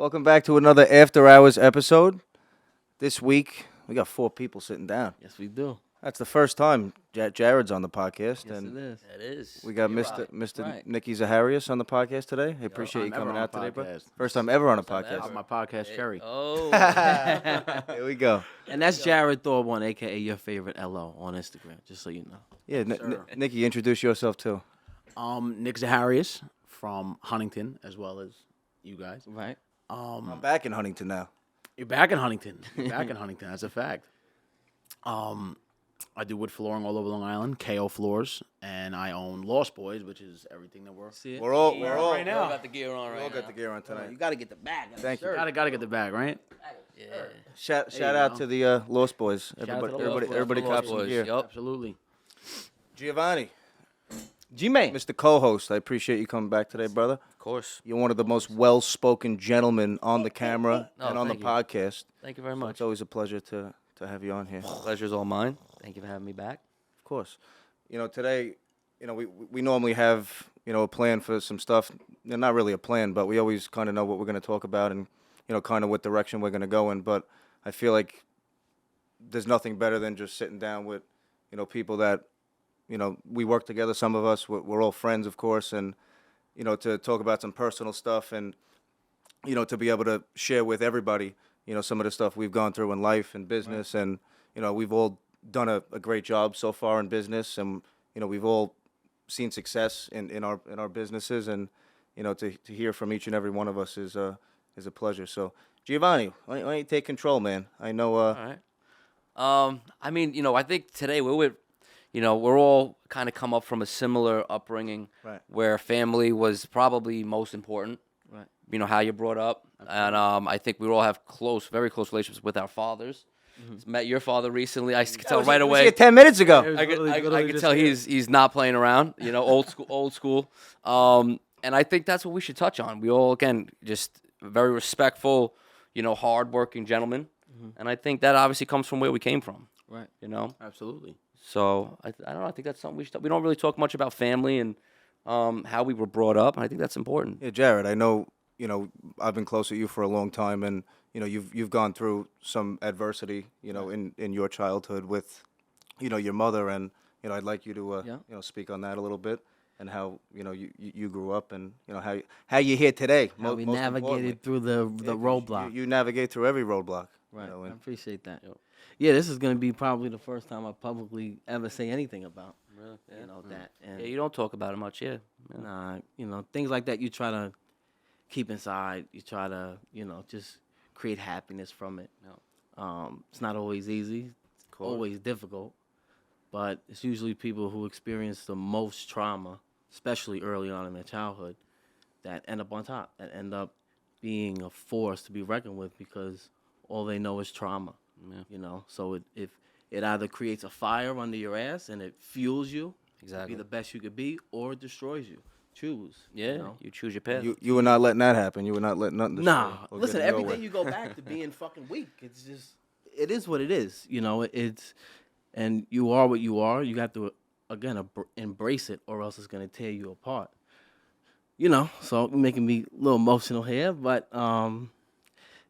Welcome back to another After Hours episode. This week, we got 4 people sitting down. Yes, we do. That's the first time Jared's on the podcast. Yes, it and is. It is. we got You're Mr. right. Nicky Zaharias on the podcast today. I appreciate you time ever coming on out a today, bro. podcast. First time ever on a First time podcast. ever. My podcast, Cherry. Oh. Here we go. And that's Jared Thorburn, a.k.a. your favorite LO on Instagram, just so you know. Yeah, sir. Nicky, introduce yourself too. Nick Zaharias from Huntington, as well as you guys. Right? I'm back in Huntington now. You're back in Huntington. That's a fact. I do wood flooring all over Long Island, KO Floors, and I own Lost Boys, which is everything that we're. See it? We're all We right now. all got the gear on we right all now. got the gear on tonight. You got to get the bag. Thank you. Gotta get the bag, right? Yeah. Shout you out go. to the Lost Boys. out to Everybody, the Lost everybody, Boys. everybody Lost cops some Boys, gear. yup. Absolutely. Giovanni, G-Man. Mr. Co-host, I appreciate you coming back today, brother. Of course. You're one of the most well-spoken gentlemen on the camera Oh, and on the thank you. podcast. Thank you very So much. it's always a pleasure to have you on here. Pleasure's all mine. Thank you for having me back. Of course. Today, we normally have, a plan for some stuff. Not really a plan, but we always kind of know what we're going to talk about and, kind of what direction we're going to go in. But I feel like there's nothing better than just sitting down with, people that, we work together. Some of us, we're all friends, of course, and, to talk about some personal stuff and, to be able to share with everybody, some of the stuff we've gone through in life and business. Right. And, we've all done a great job so far in business, and we've all seen success in our businesses, and to hear from each and every one of us is a pleasure. So Giovanni, why don't you take control, man? I know. All right. I think today we're all kind of come up from a similar upbringing, Right. where family was probably most important. Right. How you brought up, and I think we all have very close relationships with our fathers. Met your father recently. I could tell right was away. here 10 minutes ago. I could tell he's not playing around. Old school. And I think that's what we should touch on. We all, again, just very respectful, hardworking gentlemen. And I think that obviously comes from where we came from. Right. Absolutely. So I don't know. I think that's something we don't really talk much about family and how we were brought up. And I think that's important. Yeah, Jared, I know. I've been close with you for a long time, and you've gone through some adversity, in your childhood with, your mother, and I'd like you to speak on that a little bit, and how you grew up, and how you're here today. How we most navigated through the importantly. roadblock. You navigate through every roadblock. Right. I And appreciate that. Yep. Yeah, this is going to be probably the first time I publicly ever say anything about, Really? that. And Yeah, you don't talk about it much, yeah. Nah, things like that you try to keep inside. You try to, just create happiness from it. It's not always easy. It's always difficult. But it's usually people who experience the most trauma, especially early on in their childhood, that end up on top, that end up being a force to be reckoned with because all they know is trauma. Yeah. So if it either creates a fire under your ass and it fuels you to Exactly. be the best you could be, or it destroys you. Choose. Yeah, you choose your path. you were not letting that happen. You were not letting nothing. Nah, destroy or listen. get in Every your day way. you go back to being fucking weak. It's just, it is what it is. It's, and you are what you are. You have to again embrace it, or else it's gonna tear you apart. So making me a little emotional here, but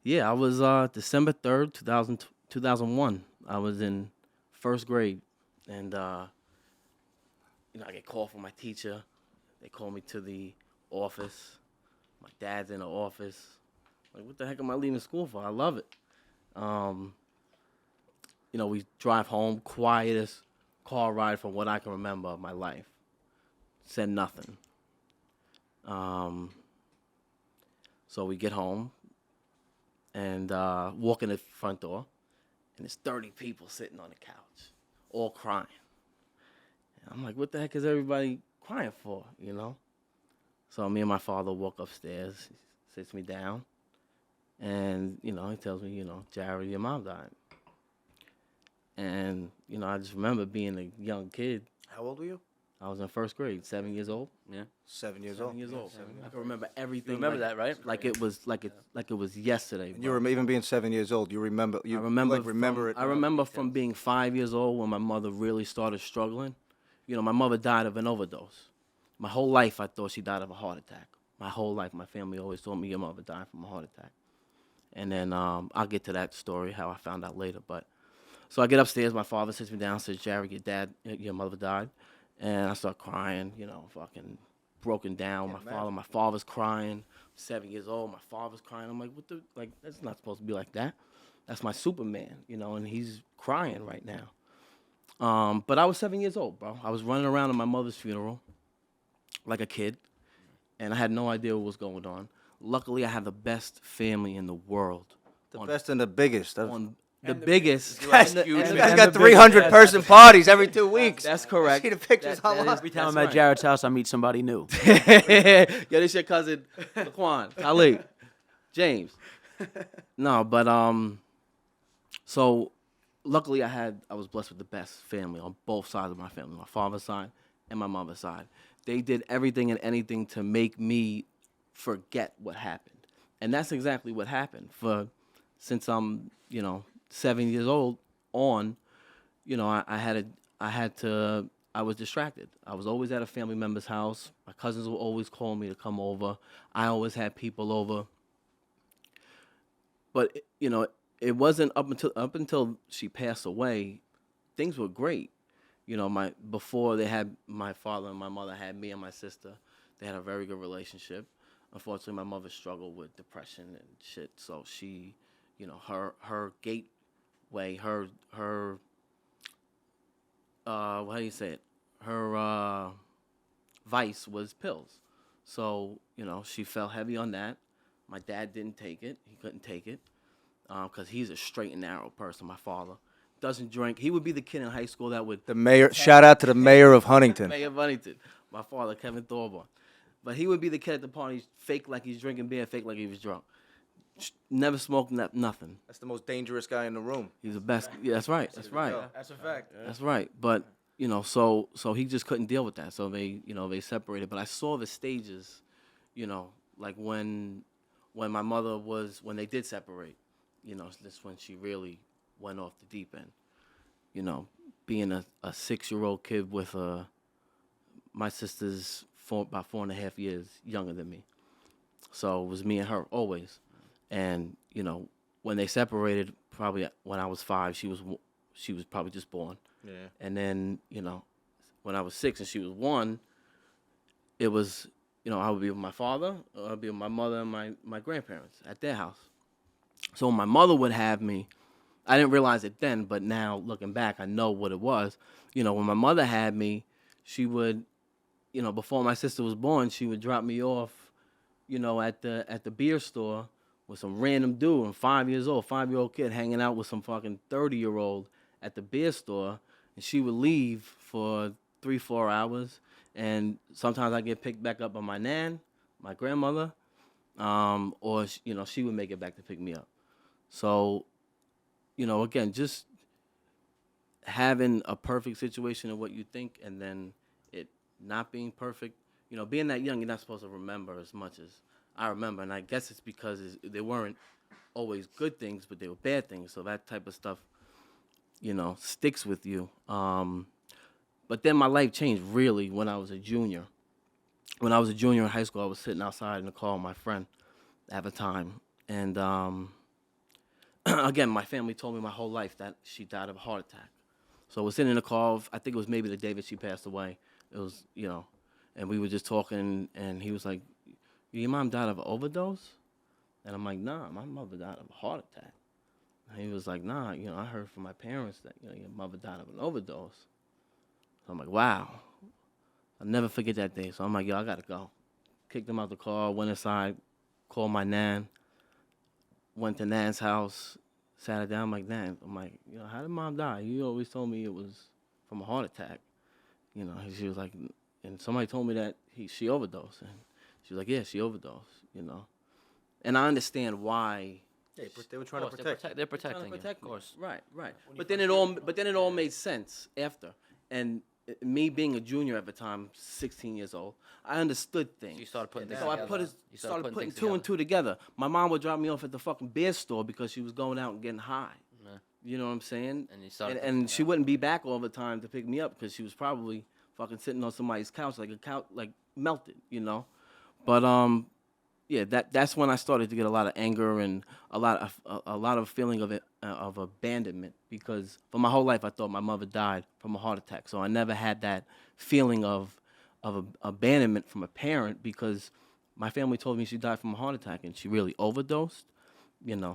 yeah, I was December 3rd, 2001. I was in first grade, and I get called from my teacher. They call me to the office. My dad's in the office. Like, what the heck am I leaving school for? I love it. We drive home, quietest car ride from what I can remember of my life. Said nothing. So we get home and walk in the front door, and there's 30 people sitting on the couch, all crying. And I'm like, what the heck is everybody crying for, So me and my father walk upstairs, he sits me down, and, he tells me, Jared, your mom died. And, I just remember being a young kid. How old were you? I was in first grade, 7 years old. Yeah. 7 years 7 old. years old. 7 years I can remember everything. You remember that, right? Like it was yesterday. And you were even being 7 years old. You remember? I remember. Remember it. I remember from being 5 years old when my mother really started struggling. My mother died of an overdose. My whole life, I thought she died of a heart attack. My whole life, my family always told me your mother died from a heart attack. And then I'll get to that story, how I found out later. But so I get upstairs, my father sits me down, says, Jared, your mother died. And I start crying, fucking broken down. My father's crying. 7 years old, my father's crying. I'm like, that's not supposed to be like that. That's my Superman, and he's crying right now. But I was 7 years old, bro. I was running around at my mother's funeral like a kid, and I had no idea what was going on. Luckily, I have the best family in the world. The best and the biggest. The biggest. Guys, and the- this and guy's the- got 300-person parties every 2 weeks. That's correct. See the pictures That online. Every time I'm at Jared's house, I meet somebody new. Yo, this your cousin Laquan, Khalid, James. No, but so luckily I was blessed with the best family on both sides of my family, my father's side and my mother's side. They did everything and anything to make me forget what happened. And that's exactly what happened. Since I'm, 7 years old on, I was distracted. I was always at a family member's house. My cousins would always call me to come over. I always had people over. But it wasn't up until she passed away, things were great. Before they had my father and my mother had me and my sister, they had a very good relationship. Unfortunately, my mother struggled with depression and shit, so she, her gateway, her how do you say it? Her vice was pills. So, she fell heavy on that. My dad didn't take it. He couldn't take it because he's a straight and narrow person, my father. Doesn't drink. He would be the kid in high school that would... The mayor. Shout out to the mayor of Huntington. Mayor of Huntington. My father, Kevin Thorburn. But he would be the kid at the party, fake like he's drinking beer, fake like he was drunk. Never smoked nothing. That's the most dangerous guy in the room. He's the best. Yeah, that's right. That's right. That's a fact. That's right. But so he just couldn't deal with that. So they separated. But I saw the stages, like when my mother when they did separate, that's when she really went off the deep end. Being a 6-year-old kid with my sister's about 4.5 years younger than me. So it was me and her always. And, when they separated, probably when I was 5, she was probably just born. Yeah. And then, when I was 6 and she was 1, it was, I would be with my father, or I'd be with my mother and my grandparents at their house. So when my mother would have me, I didn't realize it then, but now looking back, I know what it was. When my mother had me, she would, before my sister was born, she would drop me off, at the beer store with some random dude, and 5-year-old kid hanging out with some fucking 30-year-old at the beer store, and she would leave for 3-4 hours, and sometimes I get picked back up by my nan, my grandmother, or she would make it back to pick me up. So, again, just having a perfect situation of what you think, and then it not being perfect. Being that young, you're not supposed to remember as much as I remember, and I guess it's because they weren't always good things, but they were bad things. So that type of stuff, sticks with you. But then my life changed really when I was a junior. When I was a junior in high school, I was sitting outside in the car with my friend at the time, and again, my family told me my whole life that she died of a heart attack. So we're sitting in the car. I think it was maybe the day that she passed away. It was, and we were just talking, and he was like, "Your mom died of an overdose?" And I'm like, "Nah, my mother died of a heart attack." And he was like, "Nah, I heard from my parents that your mother died of an overdose." So I'm like, "Wow." I'll never forget that day. So I'm like, "Yo, I gotta go." Kicked him out the car, went inside, called my nan, went to Nan's house, sat her down. I'm like, "Nan," "How did mom die? You always told me it was from a heart attack." She was like, and somebody told me that she overdosed. And she was like, "Yeah, she overdosed," And I understand why. They were trying to protect. They're protecting you, Protect of course. me. Right. But then it all made sense after. And me being a junior at the time, 16 years old, I understood things. You started putting things So I together. started putting two and two together. My mom would drop me off at the fucking beer store because she was going out and getting high. Yeah. You know what I'm saying? And you started and picking she it up. wouldn't be back all the time to pick me up because she was probably fucking sitting on somebody's couch like melted, But yeah, that's when I started to get a lot of anger and a lot of feeling of abandonment, because for my whole life I thought my mother died from a heart attack. So I never had that feeling of abandonment from a parent, because my family told me she died from a heart attack and she really overdosed.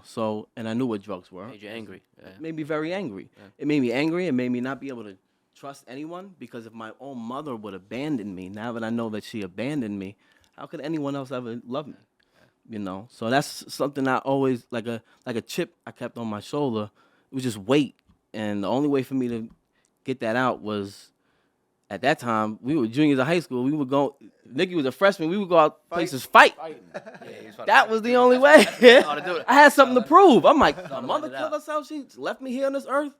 So, and I knew what drugs were. Made you angry. Yeah. It made me very angry. It made me angry. It made me not be able to trust anyone, because if my own mother would abandon me, now that I know that she abandoned me, how could anyone else ever love me? So that's something I always, like a chip I kept on my shoulder. It was just weight, and the only way for me to get that out was, at that time we were juniors in high school. We would go. Nikki was a freshman. We would go out places fight. That was the only way. I had something to prove. I'm like, my mother killed herself. She left me here on this earth.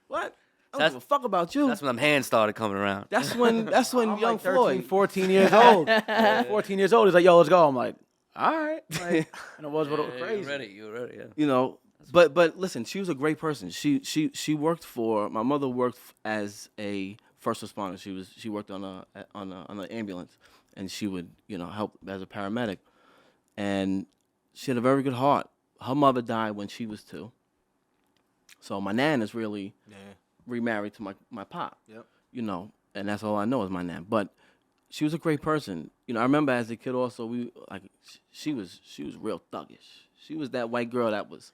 What? I don't give a fuck about you. That's when them hands started coming around. That's when I'm young like 13, Floyd. 14 years old. 14 years old. He's like, yo, let's go. I'm like, all right. Like, and it was crazy. You were ready, yeah. But listen, she was a great person. She worked for, my mother worked as a first responder. She worked on an ambulance, and she would help as a paramedic, and she had a very good heart. Her mother died when she was 2, so my nan is really remarried to my pop. Yep. And that's all I know is my nan. But she was a great person. I remember as a kid also, she was real thuggish. She was that white girl that was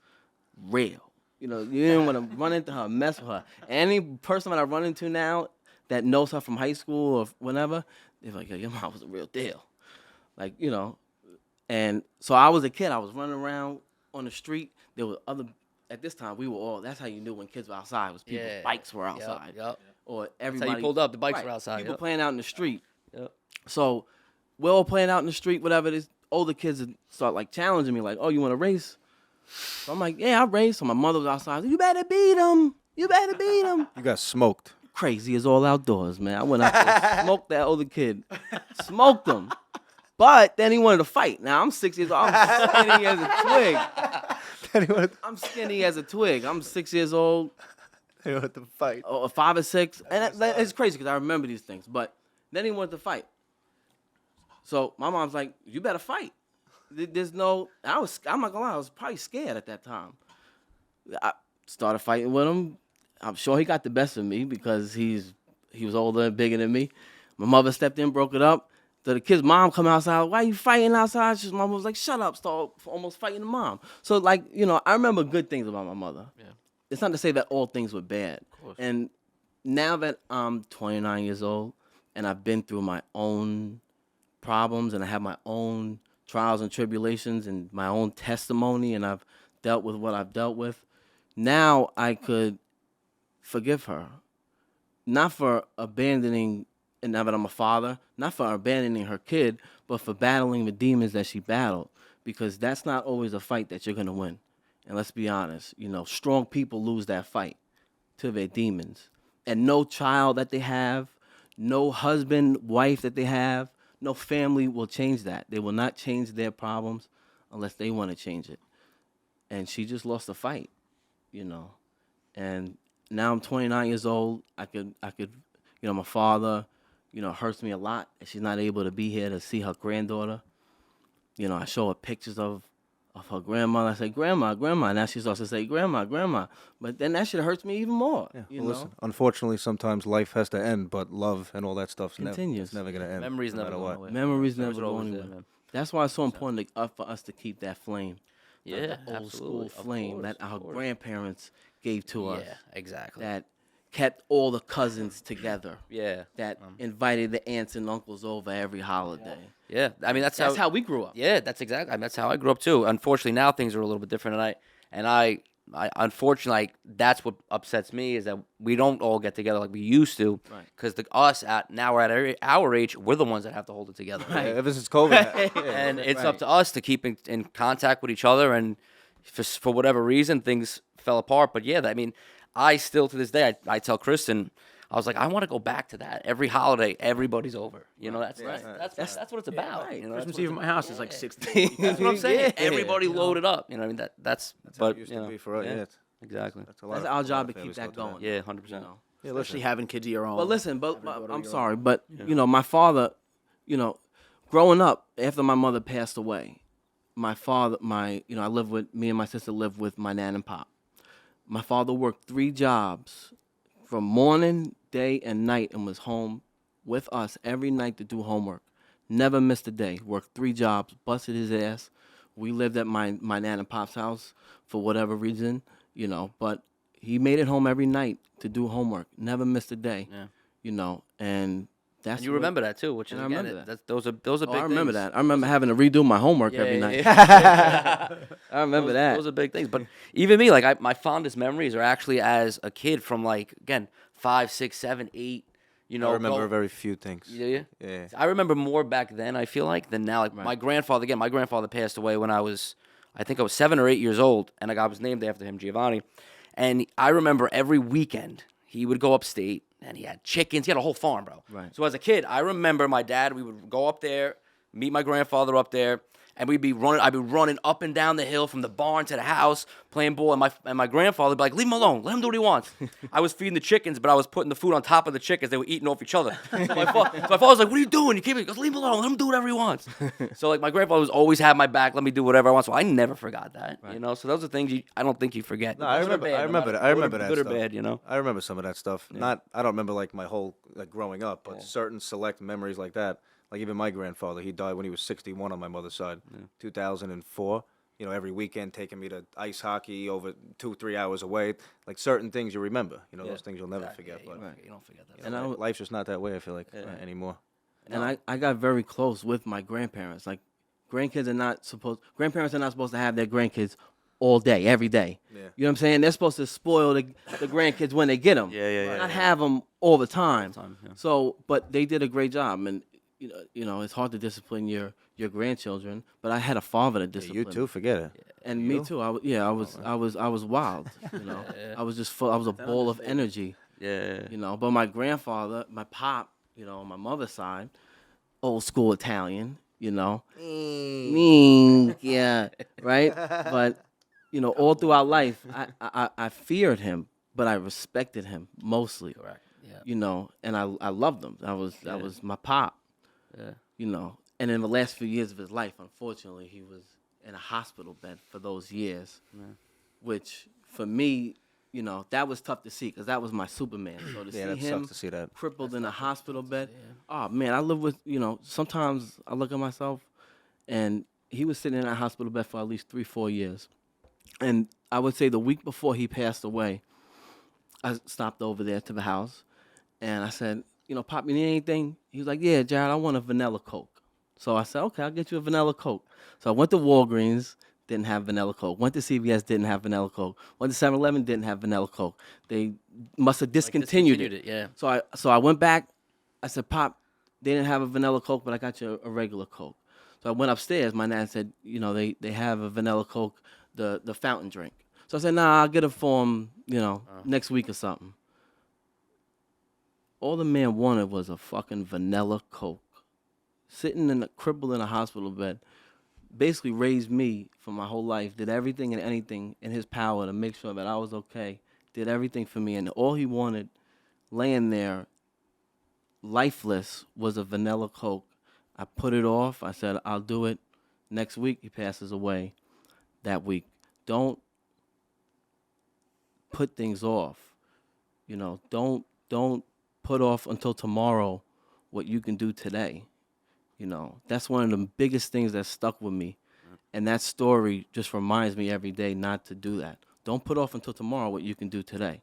real. You didn't want to run into her, mess with her. Any person that I run into now that knows her from high school or whenever, they're like, yo, your mom was a real deal. Like, and so I was a kid. I was running around on the street. There were at this time, we were all, that's how you knew when kids were outside, was people's bikes were outside. Yep. Or That's everybody. how you pulled up. The bikes were outside. People Yep. playing out in the street. Yep. So we're all playing out in the street, whatever it is. Older kids would start like challenging me, like, oh, you want to race? So I'm like, yeah, I race. So my mother was outside. You better beat him. You better beat him. You got smoked. Crazy as all outdoors, man. I went out there, smoked that older kid. Smoked him. But then he wanted to fight. Now I'm 6 years old. I'm skinny as a twig. I'm skinny as a twig. I'm 6 years old. They wanted to fight. 5 or 6. And it's crazy because I remember these things. But then he wanted to fight. So my mom's like, you better fight. There's no, I'm not gonna lie, I was probably scared at that time. I started fighting with him. I'm sure he got the best of me because he was older and bigger than me. My mother stepped in, broke it up. So the kid's mom come outside, why are you fighting outside? His mom was like, shut up, start almost fighting the mom. So like, I remember good things about my mother. Yeah. It's not to say that all things were bad. Of course. And now that I'm 29 years old and I've been through my own problems and I have my own trials and tribulations and my own testimony and I've dealt with what I've dealt with, now I could forgive her. Not for abandoning, and now that I'm a father, not for abandoning her kid, but for battling the demons that she battled. Because that's not always a fight that you're going to win. And let's be honest, strong people lose that fight to their demons. And no child that they have, no husband, wife that they have, no family will change that. They will not change their problems unless they want to change it. And she just lost the fight, And now I'm 29 years old. I could, my father, hurts me a lot, and she's not able to be here to see her granddaughter. I show her pictures of her grandmother. I say, Grandma. Now she starts to say, Grandma. But then that shit hurts me even more. Yeah. Listen, unfortunately, sometimes life has to end, but love and all that stuff's continues. It's never going to end. Memories no never matter go what. away. Memories never are go always anywhere. there, man. That's why it's so important for us to keep that flame. Yeah, that old absolutely. school flame Of that course, our of course. grandparents gave to us. Yeah, exactly. That kept all the cousins together. Yeah. That invited the aunts and uncles over every holiday. Yeah. I mean, that's how we grew up. Yeah, that's exactly. I mean, that's how I grew up too. Unfortunately, now things are a little bit different, and I unfortunately, that's what upsets me is that we don't all get together like we used to. Right. Because now we're at our age, we're the ones that have to hold it together. Right. Yeah, ever since COVID. And it's up to us to keep in contact with each other. And for whatever reason, things fell apart. But yeah, I mean, I still to this day, I tell Kristen, I was like, I want to go back to that. Every holiday, everybody's over. That's what it's about. right. Christmas Eve at my house is like 16. That's what I'm saying. Yeah. Everybody loaded up. That's How but it used to be for us. yeah. Yeah. exactly. That's a lot That's of- our a lot job of to keep families that go through going. Yeah, 100%. Yeah, Especially listen. having kids of your own. But listen, Every daughter I'm your sorry, own. but my father, growing up after my mother passed away, my father, I live with me and my sister live with my nan and pop. My father worked 3 jobs from morning, day, and night, and was home with us every night to do homework. Never missed a day. Worked 3 jobs, busted his ass. We lived at my nan and pop's house for whatever reason, but he made it home every night to do homework. Never missed a day. Yeah. And that's And you what- remember that too, which is and I again, remember that. those are Oh, big I remember things. that. I remember having to redo my homework every night. Yeah. I remember that. Those are big things. But even me, like my fondest memories are actually as a kid from like again 5, 6, 7, 8. I remember very few things. Yeah. Yeah. I remember more back then. I feel like than now. Like my grandfather. Again, my grandfather passed away when I was 7 or 8 years old, and I was named after him, Giovanni. And I remember every weekend he would go upstate, and he had chickens. He had a whole farm, bro. Right. So as a kid, I remember my dad. We would go up there, meet my grandfather up there, and we'd be running. I'd be running up and down the hill from the barn to the house, playing ball. And my grandfather would be like, "Leave him alone. Let him do what he wants." I was feeding the chickens, but I was putting the food on top of the chickens. They were eating off each other. So my father was like, "What are you doing? You can't." He goes, "Leave him alone. Let him do whatever he wants." So like my grandfather was always had my back. Let me do whatever I want. So I never forgot that. So those are things I don't think you forget. No, I Good or remember. bad, I no remember matter that. I remember that good stuff. or bad. I remember some of that stuff. I don't remember like my whole growing up, but certain select memories like that. Like even my grandfather, he died when he was 61 on my mother's side, 2004. Every weekend taking me to ice hockey over 2-3 hours away. Like certain things you remember. Those things you'll never forget. Yeah, But you don't forget that. And life's just not that way. I feel like anymore. And I got very close with my grandparents. Like, grandparents are not supposed to have their grandkids all day, every day. Yeah. You know what I'm saying? They're supposed to spoil the grandkids when they get them. Yeah. Not have them all the time. Yeah. So, but they did a great job. And, it's hard to discipline your grandchildren, but I had a father to discipline. You too, forget it. And me too. I was wild. I was just full. I was a ball of energy. Yeah. But my grandfather, my pop, on my mother's side, old school Italian, yeah, right. But all throughout life, I feared him, but I respected him mostly. Correct. Yeah. And I loved him. That was my pop. Yeah. And in the last few years of his life, unfortunately, he was in a hospital bed for those years, which for me, that was tough to see because that was my Superman. So to see That him sucks to see that. crippled in a hospital bed, oh man, I live with, sometimes I look at myself, and he was sitting in a hospital bed for at least 3-4 years. And I would say the week before he passed away, I stopped over there to the house, and I said, Pop, you need anything? He was like, yeah, Jared, I want a vanilla Coke. So I said, okay, I'll get you a vanilla Coke. So I went to Walgreens, didn't have vanilla Coke. Went to CVS, didn't have vanilla Coke. Went to 7-Eleven, didn't have vanilla Coke. They must have discontinued it. Yeah. So I went back. I said, Pop, they didn't have a vanilla Coke, but I got you a regular Coke. So I went upstairs. My dad said, they have a vanilla Coke, the fountain drink. So I said, nah, I'll get it for him, next week or something. All the man wanted was a fucking vanilla Coke. Sitting crippled in a hospital bed, basically raised me for my whole life, did everything and anything in his power to make sure that I was okay, did everything for me, and all he wanted, laying there, lifeless, was a vanilla Coke. I put it off. I said, I'll do it. Next week, he passes away that week. Don't put things off. Don't put off until tomorrow what you can do today. That's one of the biggest things that stuck with me. And that story just reminds me every day not to do that. Don't put off until tomorrow what you can do today.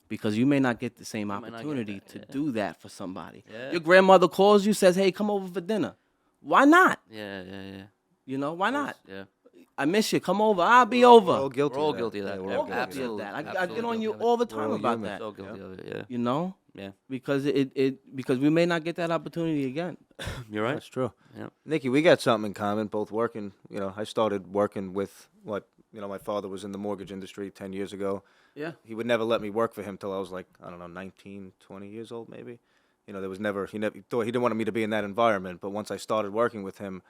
Because you may not get the same opportunity to do that for somebody. Yeah. Your grandmother calls you, says, hey, come over for dinner. Why not? Yeah. Why not? Yeah. I miss you. Come over. I'll be over. We're all guilty. We're all of that. guilty of that. Yeah, we're Yeah, all All guilty. guilty of that. I Absolutely get on you guilty of it. all the We're time all about human. that. So guilty of it. Yeah. Because because we may not get that opportunity again. You're right. That's true. Yeah. Nikki, we got something in common. Both working. I started working with my father was in the mortgage industry 10 years ago. Yeah. He would never let me work for him till I was like, I don't know, 19, 20 years old maybe. There was never, he thought he didn't want me to be in that environment. But once I started working with him,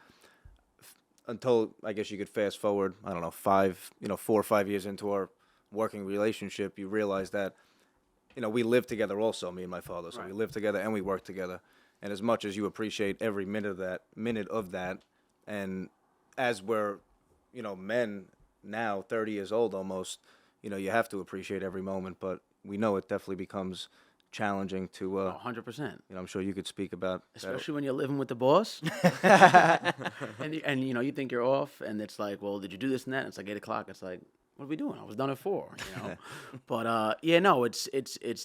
until I guess you could fast forward, I don't know, 4 or 5 years into our working relationship, you realize that, we live together also, me and my father. So we live together and we work together. And as much as you appreciate every minute of that, and as we're men now, 30 years old almost, you have to appreciate every moment, but we know it definitely becomes challenging to, 100%. I'm sure you could speak about that. Especially when you're living with the boss, and you think you're off, and it's like, well, did you do this and that? And it's like 8 o'clock. It's like, what are we doing? I was done at 4. But yeah, no, it's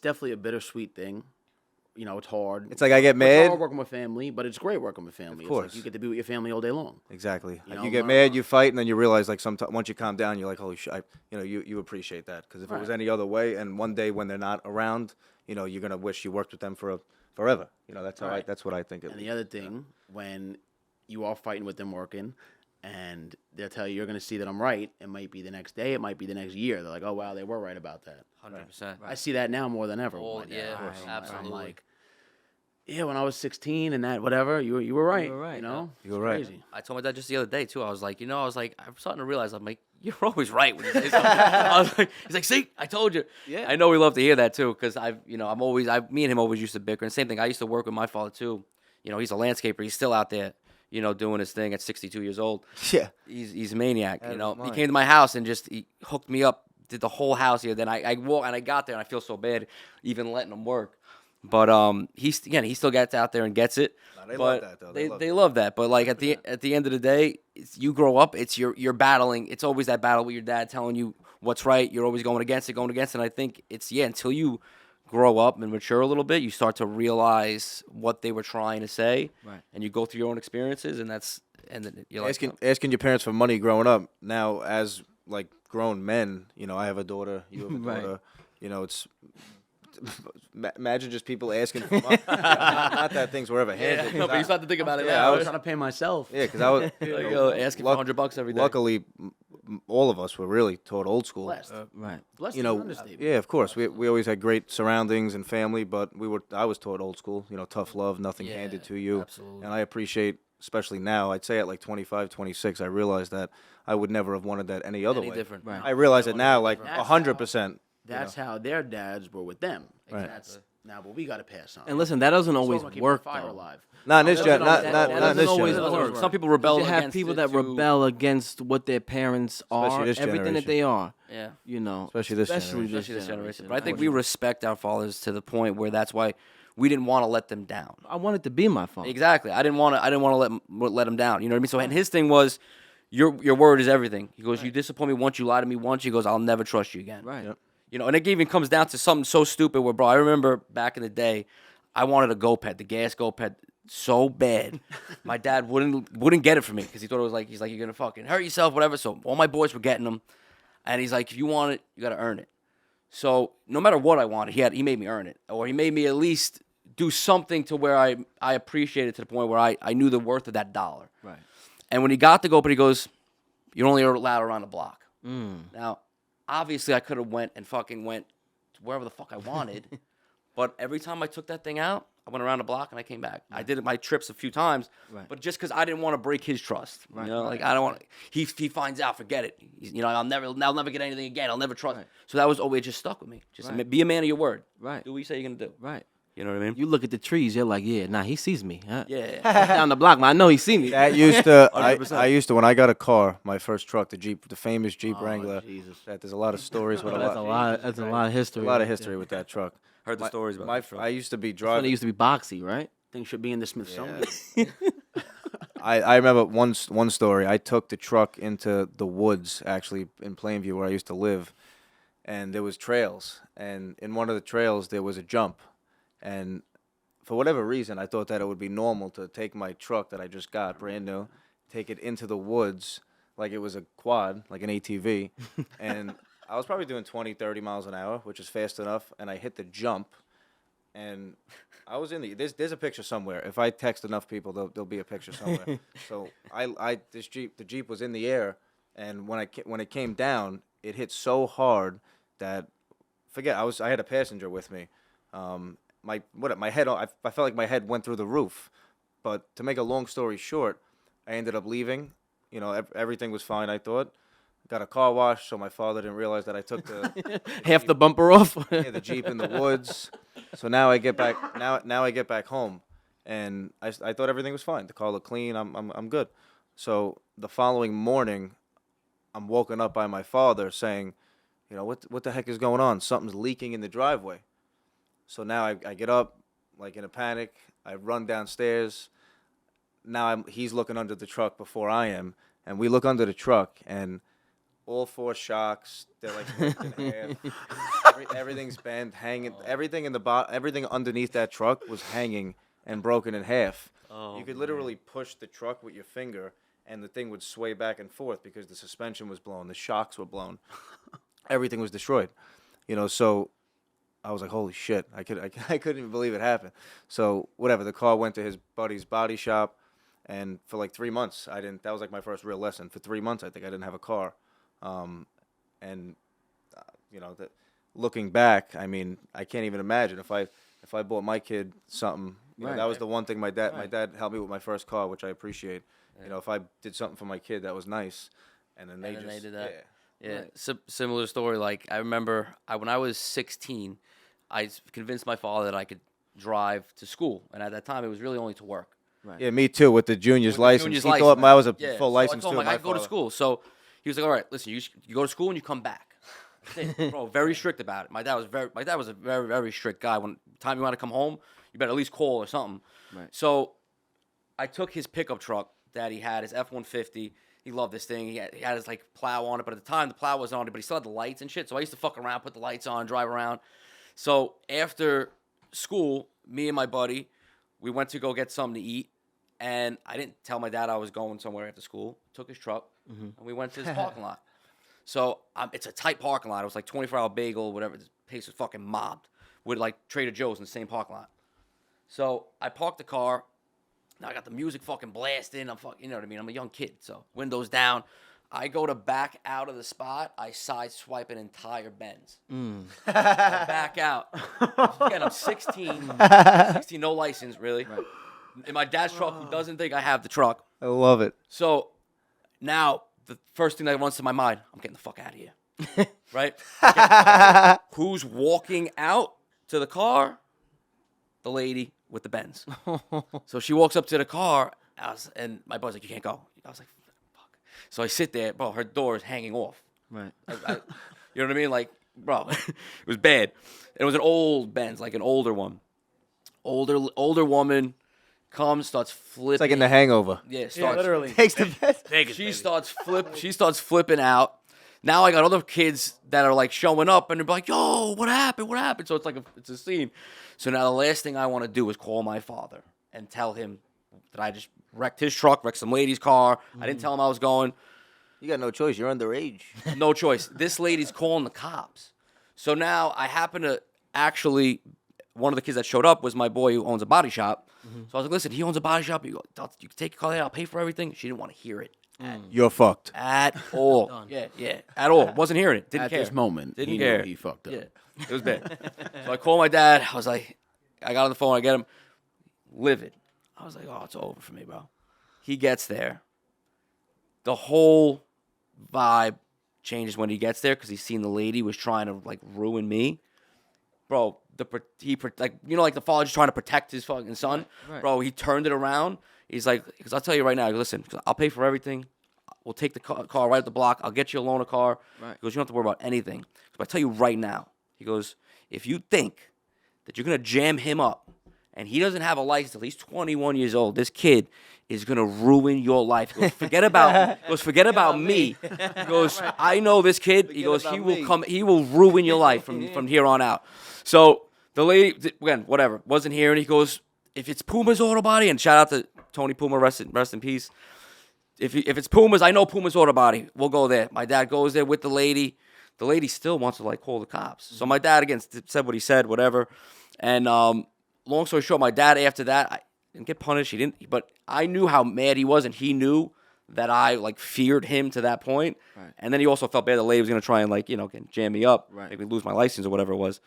definitely a bittersweet thing. It's hard. It's like I get It's mad. hard working with family, but it's great working with family. It's course. like you get to be with your family all day long. Exactly. You know, You get learn mad, from- you fight, and then you realize, like, sometimes once you calm down, you're like, holy shit, you appreciate that. Because if it was Right. any other way, and one day when they're not around, you're gonna wish you worked with them forever. That's how Right. that's what I think. And the other thing, when you are fighting with them working, and they'll tell you're going to see that I'm right, it might be the next day, it might be the next year. They're like, oh, wow, they were right about that. 100%. I see that now more than ever. Oh, with my yeah, dad. of course. I'm Absolutely. like, yeah, when I was 16 and that, whatever, you were right. were right, You know? You were It's right. Crazy. I told my dad just the other day too. I was like, I'm starting to realize. I'm like, you're always right when you say something. I was like, he's like, see, I told you. Yeah. I know we love to hear that too, because me and him always used to bicker. And same thing. I used to work with my father too. He's a landscaper. He's still out there, doing his thing at 62 years old. Yeah. He's a maniac. Out of his He mind. came to my house and he hooked me up, did the whole house here. Then I walked and I got there and I feel so bad even letting him work. But he still gets out there and gets it. No, they but love that, though. They love that. But like at the end of the day, you grow up. It's you're battling. It's always that battle with your dad telling you what's right. You're always going against it. And I think it's until you grow up and mature a little bit, you start to realize what they were trying to say. Right. And you go through your own experiences, and then you're like, Asking your parents for money growing up. Now, as like grown men, I have a daughter. You have a Right. daughter. It's. Imagine just people asking for money. Not that things were ever handed. no, but you start to think about it. Yeah, now. I I was- was trying to pay myself. Yeah, because I was Asking for $100 every day. Luckily, all of us were really taught old school. Blessed. Right. Blessed You is know, an understatement. yeah, of course. We always had great surroundings and family, but I was taught old school. Tough love, nothing Yeah, handed to you. absolutely. And I appreciate, especially now. I'd say at like 25, 26, I realized that I would never have wanted that any other Any way. different. Right. I realize it now, like That's 100%. That's how their dads were with them. Right. That's now what we got to pass on. And listen, that doesn't So always we're keeping work the fire though. alive. Not in this doesn't gen. Not always- not that not in this doesn't always generation. work. Some people rebel You have against people it that too. rebel against what their parents are, this everything that generation. they are. Yeah. Especially this Especially this generation. But I think we respect our fathers to the point where that's why we didn't want to let them down. I wanted to be my father. Exactly. I didn't want to let him down. You know what I mean? So and his thing was, your word is everything. He goes, you disappoint me once, you lie to me once. He goes, I'll never trust you again. Right. Yep. And it even comes down to something so stupid where, bro, I remember back in the day, I wanted a GoPed, the gas GoPed, so bad. My dad wouldn't get it for me because he thought it was like, he's like, you're going to fucking hurt yourself, whatever. So all my boys were getting them. And he's like, if you want it, you got to earn it. So no matter what I wanted, he made me earn it. Or he made me at least do something to where I appreciated to the point where I knew the worth of that dollar. Right. And when he got the GoPed, he goes, you're only allowed around the block. Now, obviously, I could have went to wherever the fuck I wanted. But every time I took that thing out, I went around the block and I came back. I did my trips a few times, Right. but just because I didn't want to break his trust. Right, Like I don't want. He finds out, forget it. I'll never get anything again. I'll never trust. Right. So that was always just stuck with me. Just Right. be a man of your word. Right. Do what you say you're gonna do. Right. You know what I mean? You look at the trees, you're like, yeah, nah, he sees me. Huh? Yeah. Down the block, man. I know he see me. That used to. 100%. I used to when I got a car, my first truck, the Jeep, the famous Jeep Oh, Wrangler. Jesus. That there's a lot of stories with That's a lot. That's a lot of history. A lot of right history with that truck. Heard the stories about My, that truck. I used to be there. When driving. it used to be boxy, right? Things should be in the Smithsonian. I remember one story. I took the truck into the woods, actually in Plainview, where I used to live, and there was trails. And in one of the trails, there was a jump, and for whatever reason, I thought that it would be normal to take my truck that I just got, brand new, take it into the woods like it was a quad, like an ATV, and I was probably doing 20, 30 miles an hour, which is fast enough, and I hit the jump, and I was in there's a picture somewhere. If I text enough people, there'll be a picture somewhere. So the Jeep was in the air, and when it came down, it hit so hard that I had a passenger with me. My head I felt like my head went through the roof. But to make a long story short, I ended up leaving. Everything was fine. I thought. Got a car wash, so my father didn't realize that I took the Half the bumper off. yeah, the Jeep in the woods. So now I get back now I get back home, and I thought everything was fine. The car looked clean. I'm good. So the following morning, I'm woken up by my father saying, you know, what the heck is going on? Something's leaking in the driveway. So now I get up, like in a panic. I run downstairs. Now he's looking under the truck before I am, and we look under the truck, and all 4 shocks, they're like ripped in half. Everything's bent, hanging. Everything everything underneath that truck was hanging and broken in half. You could literally push the truck with your finger, and the thing would sway back and forth because the suspension was blown, the shocks were blown, everything was destroyed. You know, so I was like, holy shit! I couldn't even believe it happened. So whatever, the car went to his buddy's body shop, and for like 3 months, I didn't. That was like my first real lesson. For 3 months, I think I didn't have a car. And you know, looking back, I mean, I can't even imagine if I bought my kid something. You know, that was the one thing my dad helped me with my first car, which I appreciate. You know, if I did something for my kid, that was nice. And then they did that. Yeah. Similar story. Like I remember, when I was 16, I convinced my father that I could drive to school, and at that time, it was really only to work. Right. Yeah, me too. With the junior's license, Junior's he license, thought I was a Yeah. full So license I told too. him, I could go to school. So he was like, "All right, listen, you go to school and you come back." Bro, very strict about it. My dad was a very, very strict guy. When time you want to come home, you better at least call or something. Right. So I took his pickup truck that he had, his F-150. He loved this thing. He had his like plow on it, but at the time the plow wasn't on it, but he still had the lights and shit. So I used to fuck around, put the lights on, drive around. So after school, me and my buddy, we went to go get something to eat, and I didn't tell my dad I was going somewhere after school. Took his truck, and we went to his parking lot. So it's a tight parking lot. It was like 24-hour bagel, whatever. The place was fucking mobbed with like Trader Joe's in the same parking lot. So I parked the car. Now I got the music fucking blasting. You know what I mean? I'm a young kid, so windows down. I go to back out of the spot. I sideswipe an entire Benz. I back out. Again, I'm 16, no license, really. Right. In my dad's truck, he doesn't think I have the truck. I love it. So now the first thing that runs to my mind, I'm getting the fuck out of here. Right? Who's walking out to the car? The lady with the Benz. So she walks up to the car, and my buddy's like, "You can't go." I was like, "Fuck." So I sit there, bro. Her door is hanging off. Right. You know what I mean? Like, bro, it was bad. It was an old Benz, like an older one. Older woman comes, starts flipping. It's like in The Hangover. Yeah, starts, literally. Takes the best. she starts flipping out. Now I got other kids that are like showing up, and they're like, "Yo, what happened? What happened?" So it's like it's a scene. So now the last thing I want to do is call my father and tell him that I just wrecked his truck, wrecked some lady's car. I didn't tell him I was going. You got no choice. You're underage. No choice. This lady's calling the cops. So now I happen to actually, one of the kids that showed up was my boy who owns a body shop. So I was like, "Listen, he owns a body shop. You can take your car there. I'll pay for everything." She didn't want to hear it. You're fucked. At all. Yeah, at all. Wasn't hearing it. Didn't At care. this moment, Didn't he care. knew he fucked up. Yeah, it was bad. So I called my dad. I was like, I got on the phone. I get him livid. I was like, "Oh, it's over for me, bro." He gets there. The whole vibe changes when he gets there because he's seen the lady was trying to like ruin me, bro. Like the father just trying to protect his fucking son, Right. bro. He turned it around. He's like, because I'll tell you right now. Listen, I'll pay for everything. We'll take the car right at the block. I'll get you a loaner car. Right. He goes, "You don't have to worry about anything." So I tell you right now. He goes, "If you think that you're gonna jam him up, and he doesn't have a license until he's 21 years old, this kid is gonna ruin your life." He goes, forget about me. He goes, "I know this kid." He goes, he will ruin your life from here on out. So the lady, again, whatever, wasn't here, and he goes, "If it's Puma's Auto Body," and shout out to Tony Puma, rest in peace. If it's Puma's, I know Puma's Auto Body. We'll go there. My dad goes there with the lady. The lady still wants to like call the cops. So my dad again said what he said, whatever. And long story short, my dad after that, I didn't get punished. He didn't, but I knew how mad he was, and he knew that I like feared him to that point. Right. And then he also felt bad the lady was gonna try and like jam me up, Right. make me lose my license or whatever it was.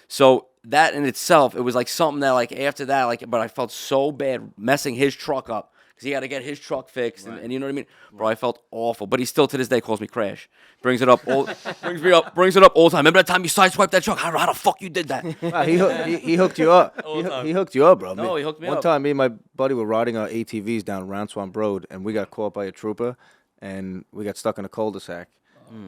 So that in itself, it was like something that like after that, like, but I felt so bad messing his truck up because he had to get his truck fixed, and you know what I mean, bro. I felt awful, but he still to this day calls me Crash, brings it up all the time. Remember that time you sideswiped that truck? How the fuck you did that? Wow, he hooked you up. He hooked you up, bro. No, he hooked me One up. time, me and my buddy were riding our ATVs down Round Swamp Road, and we got caught by a trooper. and we got stuck in a cul-de-sac.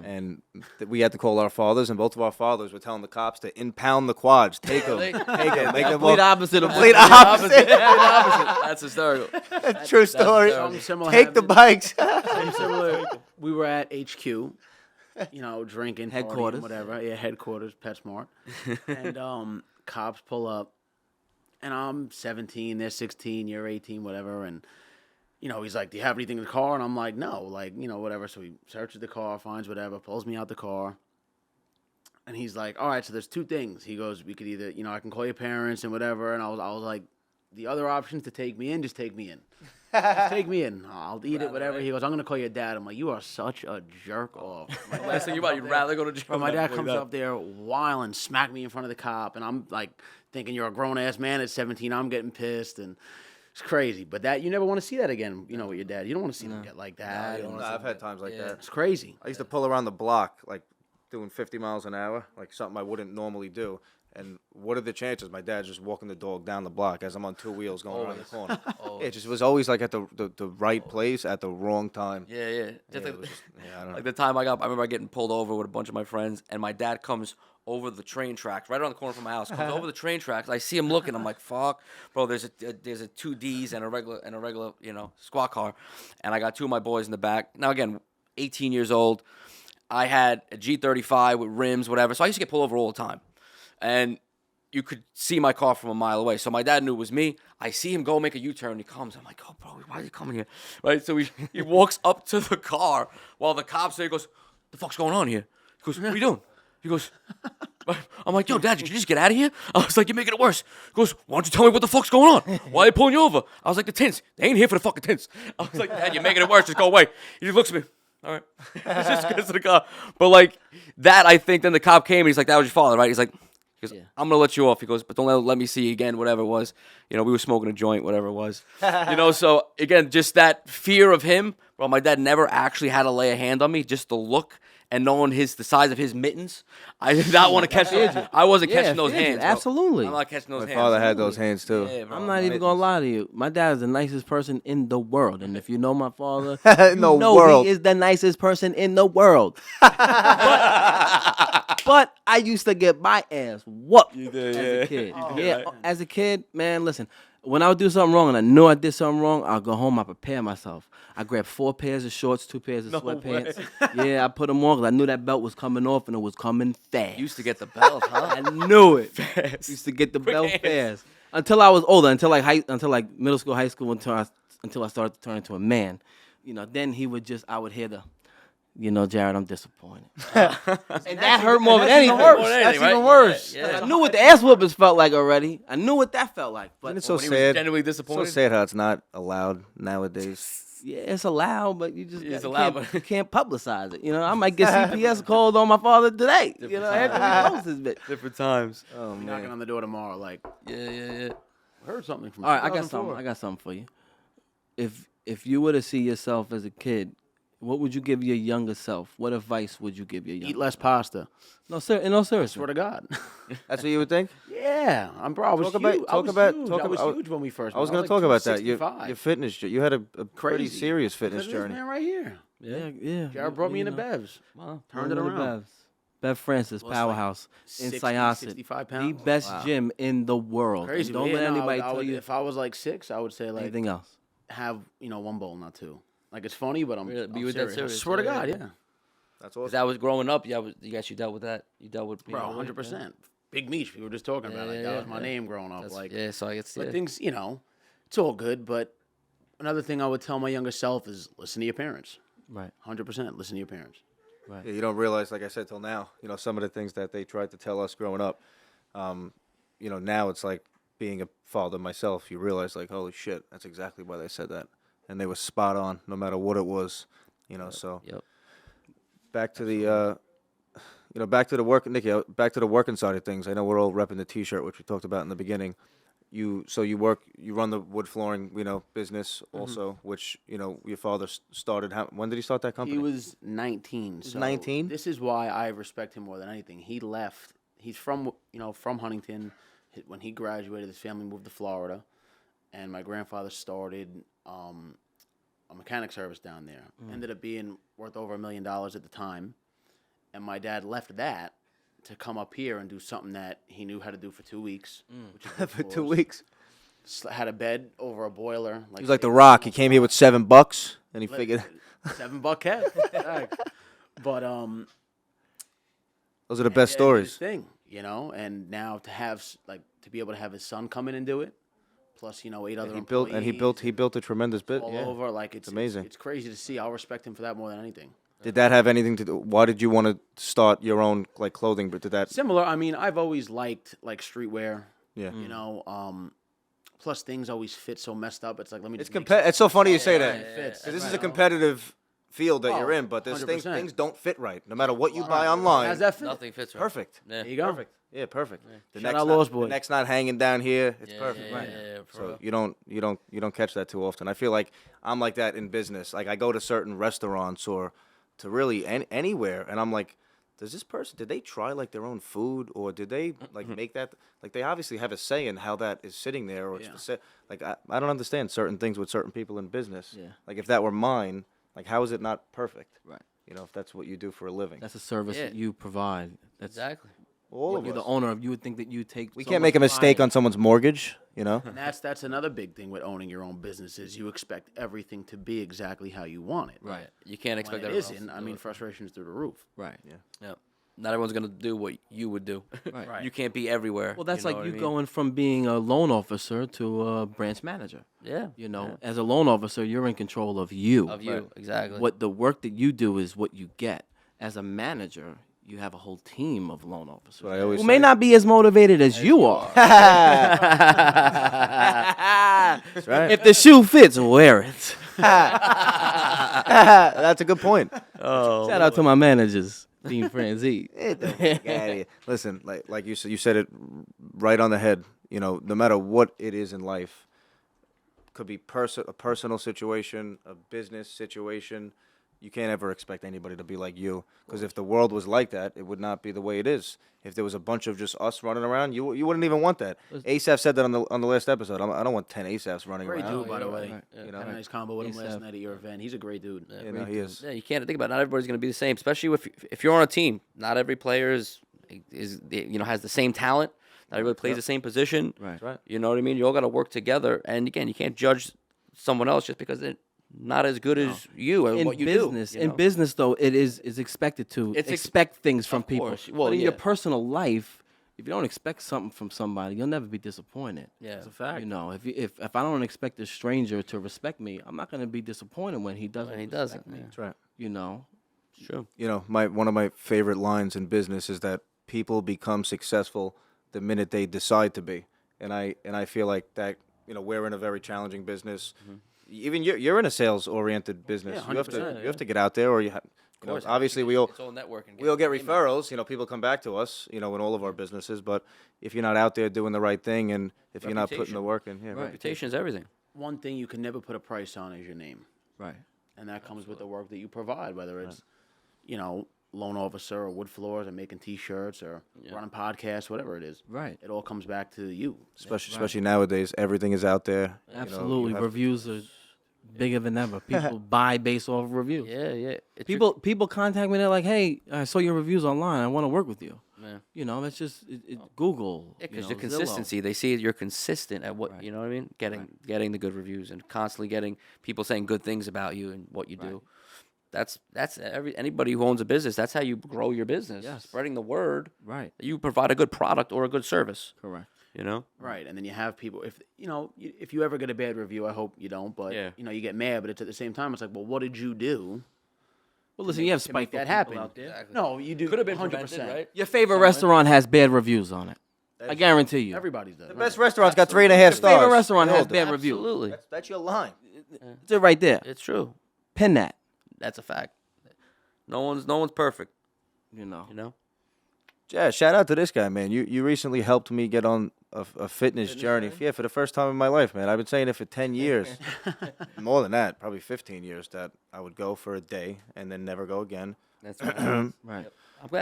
And we had to call our fathers, and both of our fathers were telling the cops to impound the quads, take them, Really? take them, make them Complete opposite of Complete what- opposite. That's hysterical. True story. Something similar Take the happened- bikes. something similar. We were at HQ, drinking, partying, Headquarters. whatever. Yeah, headquarters, PetSmart. And cops pull up, and I'm 17, they're 16, you're 18, whatever. And he's like, "Do you have anything in the car?" And I'm like, "No," whatever. So he searches the car, finds whatever, pulls me out the car. And he's like, "All right, so there's two things." He goes, "We could either, I can call your parents and whatever." And I was like, "The other option is to take me in, just take me in. Just take me in. I'll eat it, whatever." He goes, "I'm going to call your dad." I'm like, "You are such a jerk off." My dad Last thing comes you'd up rather there- go to jail. Bro, my than dad play comes that. up there wilding, smack me in front of the cop. And I'm like thinking, you're a grown-ass man at 17. I'm getting pissed. And it's crazy. But that, you never want to see that again, with your dad. You don't want to see him get like that. you don't and wanna I've had times like that. it's crazy. I used to pull around the block, like doing 50 miles an hour, like something I wouldn't normally do. And what are the chances? My dad's just walking the dog down the block as I'm on two wheels going around the corner. It just was always like at the right place at the wrong time. Yeah. Yeah, Just it was just, I don't know. like the time I remember getting pulled over with a bunch of my friends, and my dad comes over the train tracks right around the corner from my house. Comes over the train tracks. I see him looking. I'm like, "Fuck, bro!" There's a 2Ds and a regular squad car, and I got two of my boys in the back. Now again, 18 years old. I had a G35 with rims, whatever. So I used to get pulled over all the time, and you could see my car from a mile away. So my dad knew it was me. I see him go make a U-turn. He comes. I'm like, "Oh, bro, why is he coming here?" Right? So he walks up to the car while the cop's there. He goes, "The fuck's going on here?" He goes, "What are you doing?" He goes, I'm like, "Yo, Dad, did you just get out of here?" I was like, "You're making it worse." He goes, "Why don't you tell me what the fuck's going on? Why are they pulling you over?" I was like, "The tints. They ain't here for the fucking tints." I was like, "Dad, you're making it worse. Just go away." He just looks at me. All right. Just gets to the car. But like that, I think then the cop came and he's like, "That was your father, right?" He's like, "I'm going to let you off." He goes, "But don't let me see you again," whatever it was. We were smoking a joint, whatever it was. So again, just that fear of him. Bro, my dad never actually had to lay a hand on me, just the look. And knowing the size of his mittens, I did not want to catch those. I wasn't catching those hands. Bro. Absolutely. I'm not catching those My hands. father had those hands too. Yeah, bro. I'm not even gonna lie to you. My dad is the nicest person in the world, and if you know my father, In you the know world. he is the nicest person in the world. but I used to get my ass whooped as a kid. As a kid, man. Listen, when I would do something wrong and I knew I did something wrong, I'll go home. I prepare myself. I grabbed 4 pairs of shorts, 2 pairs of sweatpants. Yeah, I put them on because I knew that belt was coming off and it was coming fast. You used to get the belt, huh? I knew it. Used to get the belt fast until I was older, until like middle school, high school, until I started to turn into a man. Then I would hear the, "Jared, I'm disappointed," and that hurt more than anything. That's right? even worse. Yeah. I knew what the ass whoopers felt like already. I knew what that felt like, but Isn't it so When he was sad? genuinely So disappointed. sad how it's not allowed nowadays. yeah, it's allowed, but you just It's you allowed, can't, but- you can't publicize it. I might get CPS called on my father today. After we post this bit. Different times. Oh Knocking man. on the door tomorrow, like, Yeah. I heard something from All right, I got 2004. something. I got something for you. If you were to see yourself as a kid, what would you give your younger self? What advice would you give your younger? Eat less pasta. No, sir. No, seriously. Swear to God. That's what you would think? Yeah, I was Talk about- huge. talk I was about- huge. talk I was about- huge when we first. I was met. going to talk about that. Your 265. fitness. You had a pretty Crazy. serious fitness Look at this journey. man right here. Yeah. Jared brought me into Bev's. Wow. Turned it around. Bev Francis, Lost like Powerhouse in 60, Syosset, 65 the pounds. best gym in the world. Crazy. And don't but let yeah, no, anybody I tell would, you if I was like 6, I would say like anything else. have 1 bowl, not 2. Like it's funny, but I'm, Really? But I'm you were that serious. serious, Swear to yeah. God, yeah, That's 'Cause awesome. that was growing up. You dealt with that. You dealt with bro, 100%. Big Meech, we were just talking about. Like that was my name growing up. Like, yeah. So I guess but things, it's all good. But another thing I would tell my younger self is listen to your parents. Right. 100%. Listen to your parents. Yeah, you don't realize, like I said till now, some of the things that they tried to tell us growing up. Now it's like being a father myself. You realize, like, holy shit, that's exactly why they said that, and they were spot on, no matter what it was. So Yep. back to the, back to the work, Nicky. Back to the working side of things. I know we're all repping the T-shirt, which we talked about in the beginning. You run the wood flooring, business also, which your father started. When did he start that company? He was 19. So 19? This is why I respect him more than anything. He left. He's from Huntington. When he graduated, his family moved to Florida, and my grandfather started a mechanic service down there. Ended up being worth over $1 million at the time, and my dad left that to come up here and do something that he knew how to do for 2 weeks. Which is wood For 2 floors. weeks. Had a bed over a boiler. He was like The Rock. He came here with $7 and he figured $7 head. But those are the best yeah, stories. his thing, and now to have to be able to have his son come in and do it, plus 8 other He built a tremendous bit. all Yeah. over. Like it's amazing. It's crazy to see. I'll respect him for that more than anything. Did that have anything to do? Why did you want to start your own like clothing? But did that? Similar. I mean, I've always liked like streetwear. Yeah. Plus things always fit so messed up. It's like let me. It's just make It's so funny you say something that. that fits. 'Cause this is a competitive field that you're Oh, in, but there's things 100%. don't fit right. No matter what you buy online. How's that fit? Nothing fits right. Perfect. Yeah. There you go. Perfect. Yeah, perfect. The Shout neck's out not- Lost Boy. The neck's not hanging down here. It's Yeah, perfect. yeah, Right. yeah, for So real. you don't catch that too often. I feel like I'm like that in business. Like I go to certain restaurants or to really anywhere, and I'm like, did they try like their own food, or did they like make that? Like they obviously have a say in how that is sitting there, or it's like I don't understand certain things with certain people in business. Yeah. Like if that were mine, like how is it not perfect? Right. If that's what you do for a living. That's a service Yeah. that you provide. That's Exactly. All what of you're us. the owner of. You would think that you take. We so can't make a much mistake pride on someone's mortgage. And that's another big thing with owning your own business is you expect everything to be exactly how you want it. Right. You can't When expect it everyone else isn't, to I do mean, it. frustration's through the roof. Right. Yeah. Not everyone's gonna do what you would do. Right. Right. You can't be everywhere. Well, that's know like what you I mean? going from being a loan officer to a branch manager. Yeah. As a loan officer, you're in control of you. Of you, exactly. What the work that you do is what you get. As a manager, you have a whole team of loan officers what I always who may say. not be as motivated as you are. That's right. If the shoe fits, wear it. That's a good point. Shout out to my managers, Dean Franzese. Listen, like you said it right on the head. No matter what it is in life, could be a personal situation, a business situation. You can't ever expect anybody to be like you, because if the world was like that, it would not be the way it is. If there was a bunch of just us running around, you wouldn't even want that. Asaph said that on the last episode. I don't want 10 Asaphs running Great around. dude, by the way. Right. Had a nice combo with him last Asaph. night at your event. He's a great dude. He is. Yeah, you can't think about it. Not everybody's going to be the same, especially if you're on a team. Not every player is has the same talent. Not everybody plays the same position. Right. Right. You know what I mean? You all got to work together. And again, you can't judge someone else just because they're not as good as you and In what you business, do. in business though, it is expected to expect things from Of people. course. Well, But in your yeah. personal life, if you don't expect something from somebody, you'll never be disappointed. Yeah. It's a fact. If I don't expect a stranger to respect me, I'm not gonna be disappointed when he doesn't. And he respect doesn't. me. Yeah. That's right. It's true. One of my favorite lines in business is that people become successful the minute they decide to be, and I feel like that. We're in a very challenging business. Even you're in a sales oriented business. Yeah, you have to 100%, you have to get out there, or obviously we all It's all networking. we all get referrals. People come back to us. In all of our businesses, but if you're not out there doing the right thing, and if you're not putting the Reputation. work in, yeah, Right. Reputation is everything. One thing you can never put a price on is your name. Right. And that comes with the work that you provide, whether it's, loan officer or wood floors or making T-shirts or running podcasts, whatever it is. Right. It all comes back to you. especially nowadays, everything is out there. Absolutely. You have- Reviews are bigger than ever. People buy based off of reviews. Yeah, yeah. It's People contact me. They're like, "Hey, I saw your reviews online. I want to work with you." Yeah. That's just Google. Because you the know, Zillow. consistency, they see you're consistent at what Right. you know what I mean. Getting the good reviews and constantly getting people saying good things about you and what you do. That's anybody who owns a business. That's how you grow your business. Yes. Spreading the word Right. that you provide a good product or a good service. Correct. Right, and then you have people. If you ever get a bad review, I hope you don't. But Yeah. you get mad. But it's at the same time, it's like, well, what did you do Well, listen, you have to make spiteful that people happen? out there. Exactly. No, you do. Could have been 100%. prevented, right? Your favorite restaurant has bad reviews on it. I guarantee you. Everybody's does. The best restaurant's got 3.5 stars. favorite restaurant has Hold it. bad reviews. Absolutely, That's your line. It's it right there. it's true. Pin that. That's a fact. No one's perfect. You know. You know. Yeah, shout out to this guy, man. You recently helped me get on a fitness journey. Yeah, for the first time in my life, man. I've been saying it for 10 years. More than that, probably 15 years, that I would go for a day and then never go again. That's right. Right.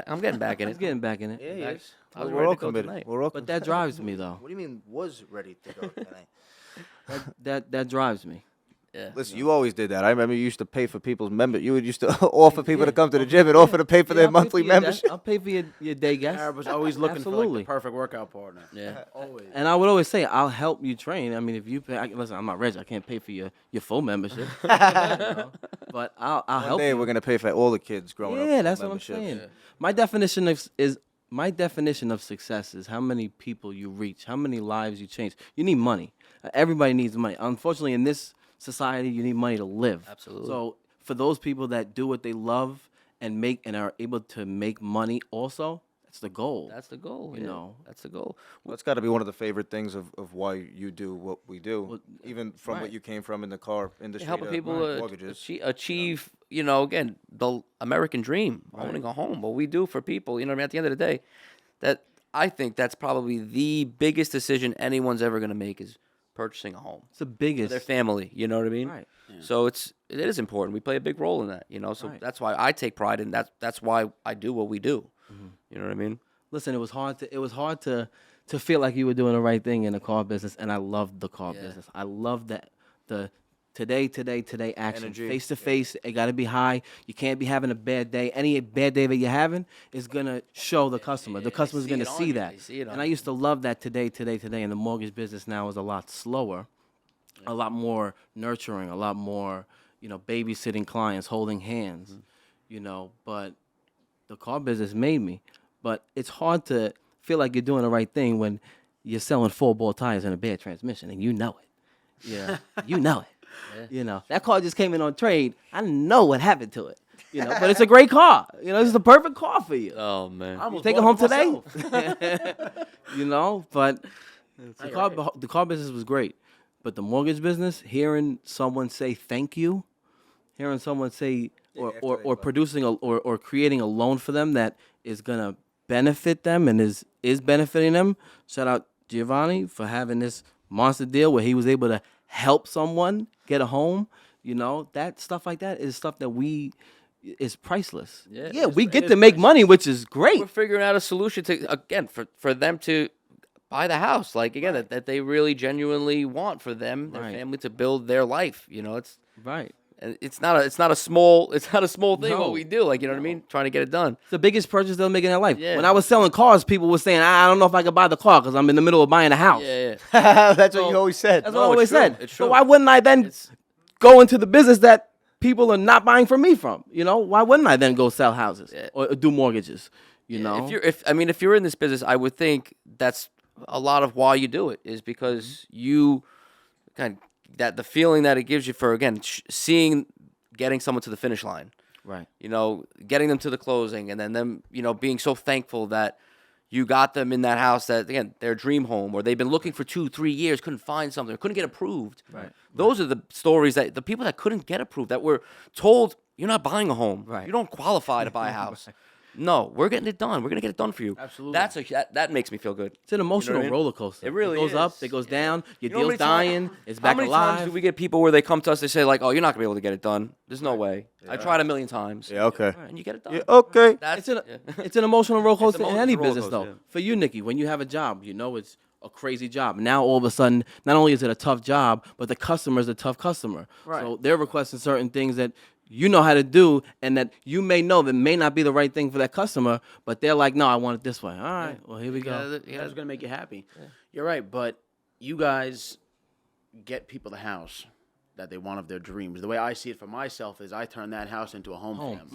I'm getting back in He's it. getting back in it. Yeah, he is. I was We're ready all to go committed. tonight. We're all But that drives me though. What do you mean was ready to go tonight? That drives me. Yeah. Listen, you always did that. I remember you used to pay for people's You would used to offer people to come to the gym and offer to pay for their monthly membership. I'll pay for your day guest. Arab was always looking for like, Absolutely. the perfect workout partner. Yeah. Always. And I would always say, I'll help you train. I mean, if you pay, listen, I'm not rich. I can't pay for your full membership. You know? But I'll One help day you. we're gonna pay for all the kids growing up. Yeah, with that's what I'm memberships. saying. My definition of success is how many people you reach, how many lives you change. You need money. Everybody needs money. Unfortunately, in this society, you need money to live. Absolutely. So for those people that do what they love and are able to make money, also, that's the goal. That's the goal. You yeah. know. That's the goal. That's got to be one of the favorite things of why you do what we do, Well, even from right. what you came from in the car industry. Helping to people mortgages. achieve, again, the American dream, owning a home. What we do for people, what I mean, at the end of the day, that I think that's probably the biggest decision anyone's ever going to make is purchasing a home It's the for biggest. their family. You know what I mean? Right. So it is important. We play a big role in that. So Right. that's why I take pride in that. That's why I do what we do. Mm-hmm. You know what I mean? Listen, it was hard to feel like you were doing the right thing in the car business, and I loved the car business. I love that the today action, Energy, face to face. It got to be high. You can't be having a bad day. Any bad day that you're having is gonna show the customer. The customer's see gonna it on see you. that. They see it on And I used to love that today. And the mortgage business now is a lot slower, a lot more nurturing, a lot more babysitting clients, holding hands, But the car business made me. But it's hard to feel like you're doing the right thing when you're selling 4-ball tires and a bad transmission, and you know it. Yeah, you know it. That car just came in on trade. I know what happened to it. But it's a great car. It's the perfect car for you. Oh man. I almost Take it bought home for today. myself. But the car business was great. But the mortgage business, hearing someone say thank you, hearing someone say or producing or creating a loan for them that is gonna benefit them and is benefiting them. Shout out Giovanni for having this monster deal where he was able to help someone get a home. That stuff like that is stuff that is priceless. Yeah, we get to make money, which is great. We're figuring out a solution for them to buy the house, that they really genuinely want for them, their Right. family, to build their life. It's Right. it's not a small thing No. what we do. What I mean? Trying to get it done. It's the biggest purchase they'll make in their life. Yeah. When I was selling cars, people were saying, I don't know if I could buy the car because I'm in the middle of buying a house. Yeah. That's what you always said. That's what I always true. said. It's So true. why wouldn't I then go into the business that people are not buying from me from? Why wouldn't I then go sell houses or do mortgages? If you're in this business, I would think that's a lot of why you do it is because you kind of, that the feeling that it gives you for getting someone to the finish line. Right. Getting them to the closing, and then them, being so thankful that you got them in that house that, again, their dream home, or they've been looking for 2-3 years, couldn't find something, or couldn't get approved. Right. Those are the stories that the people that couldn't get approved, that were told, you're not buying a home. Right. You don't qualify to buy a house. No, we're getting it done. We're going to get it done for you. Absolutely. That makes me feel good. It's an emotional I mean? roller coaster. It really goes up, is. it goes down, your You know how deal's many dying, it's How back many alive. times do we get people where they come to us, they say, like, oh, you're not going to be able to get it done. There's no way. I tried 1,000,000 times. Yeah, okay. And you get it done. Yeah, okay. That's It's an emotional roller coaster in emotional any roller business, though. coaster, yeah. For you, Nikki, when you have a job, it's a crazy job. Now, all of a sudden, not only is it a tough job, but the customer is a tough customer. Right. So they're requesting certain things that you know how to do and that you may know that may not be the right thing for that customer, but they're like, no, I want it this way. All right, well, here we go. That's going to make you happy. You're right, but you guys get people the house that they want of their dreams. The way I see it for myself is I turn that house into a home for them.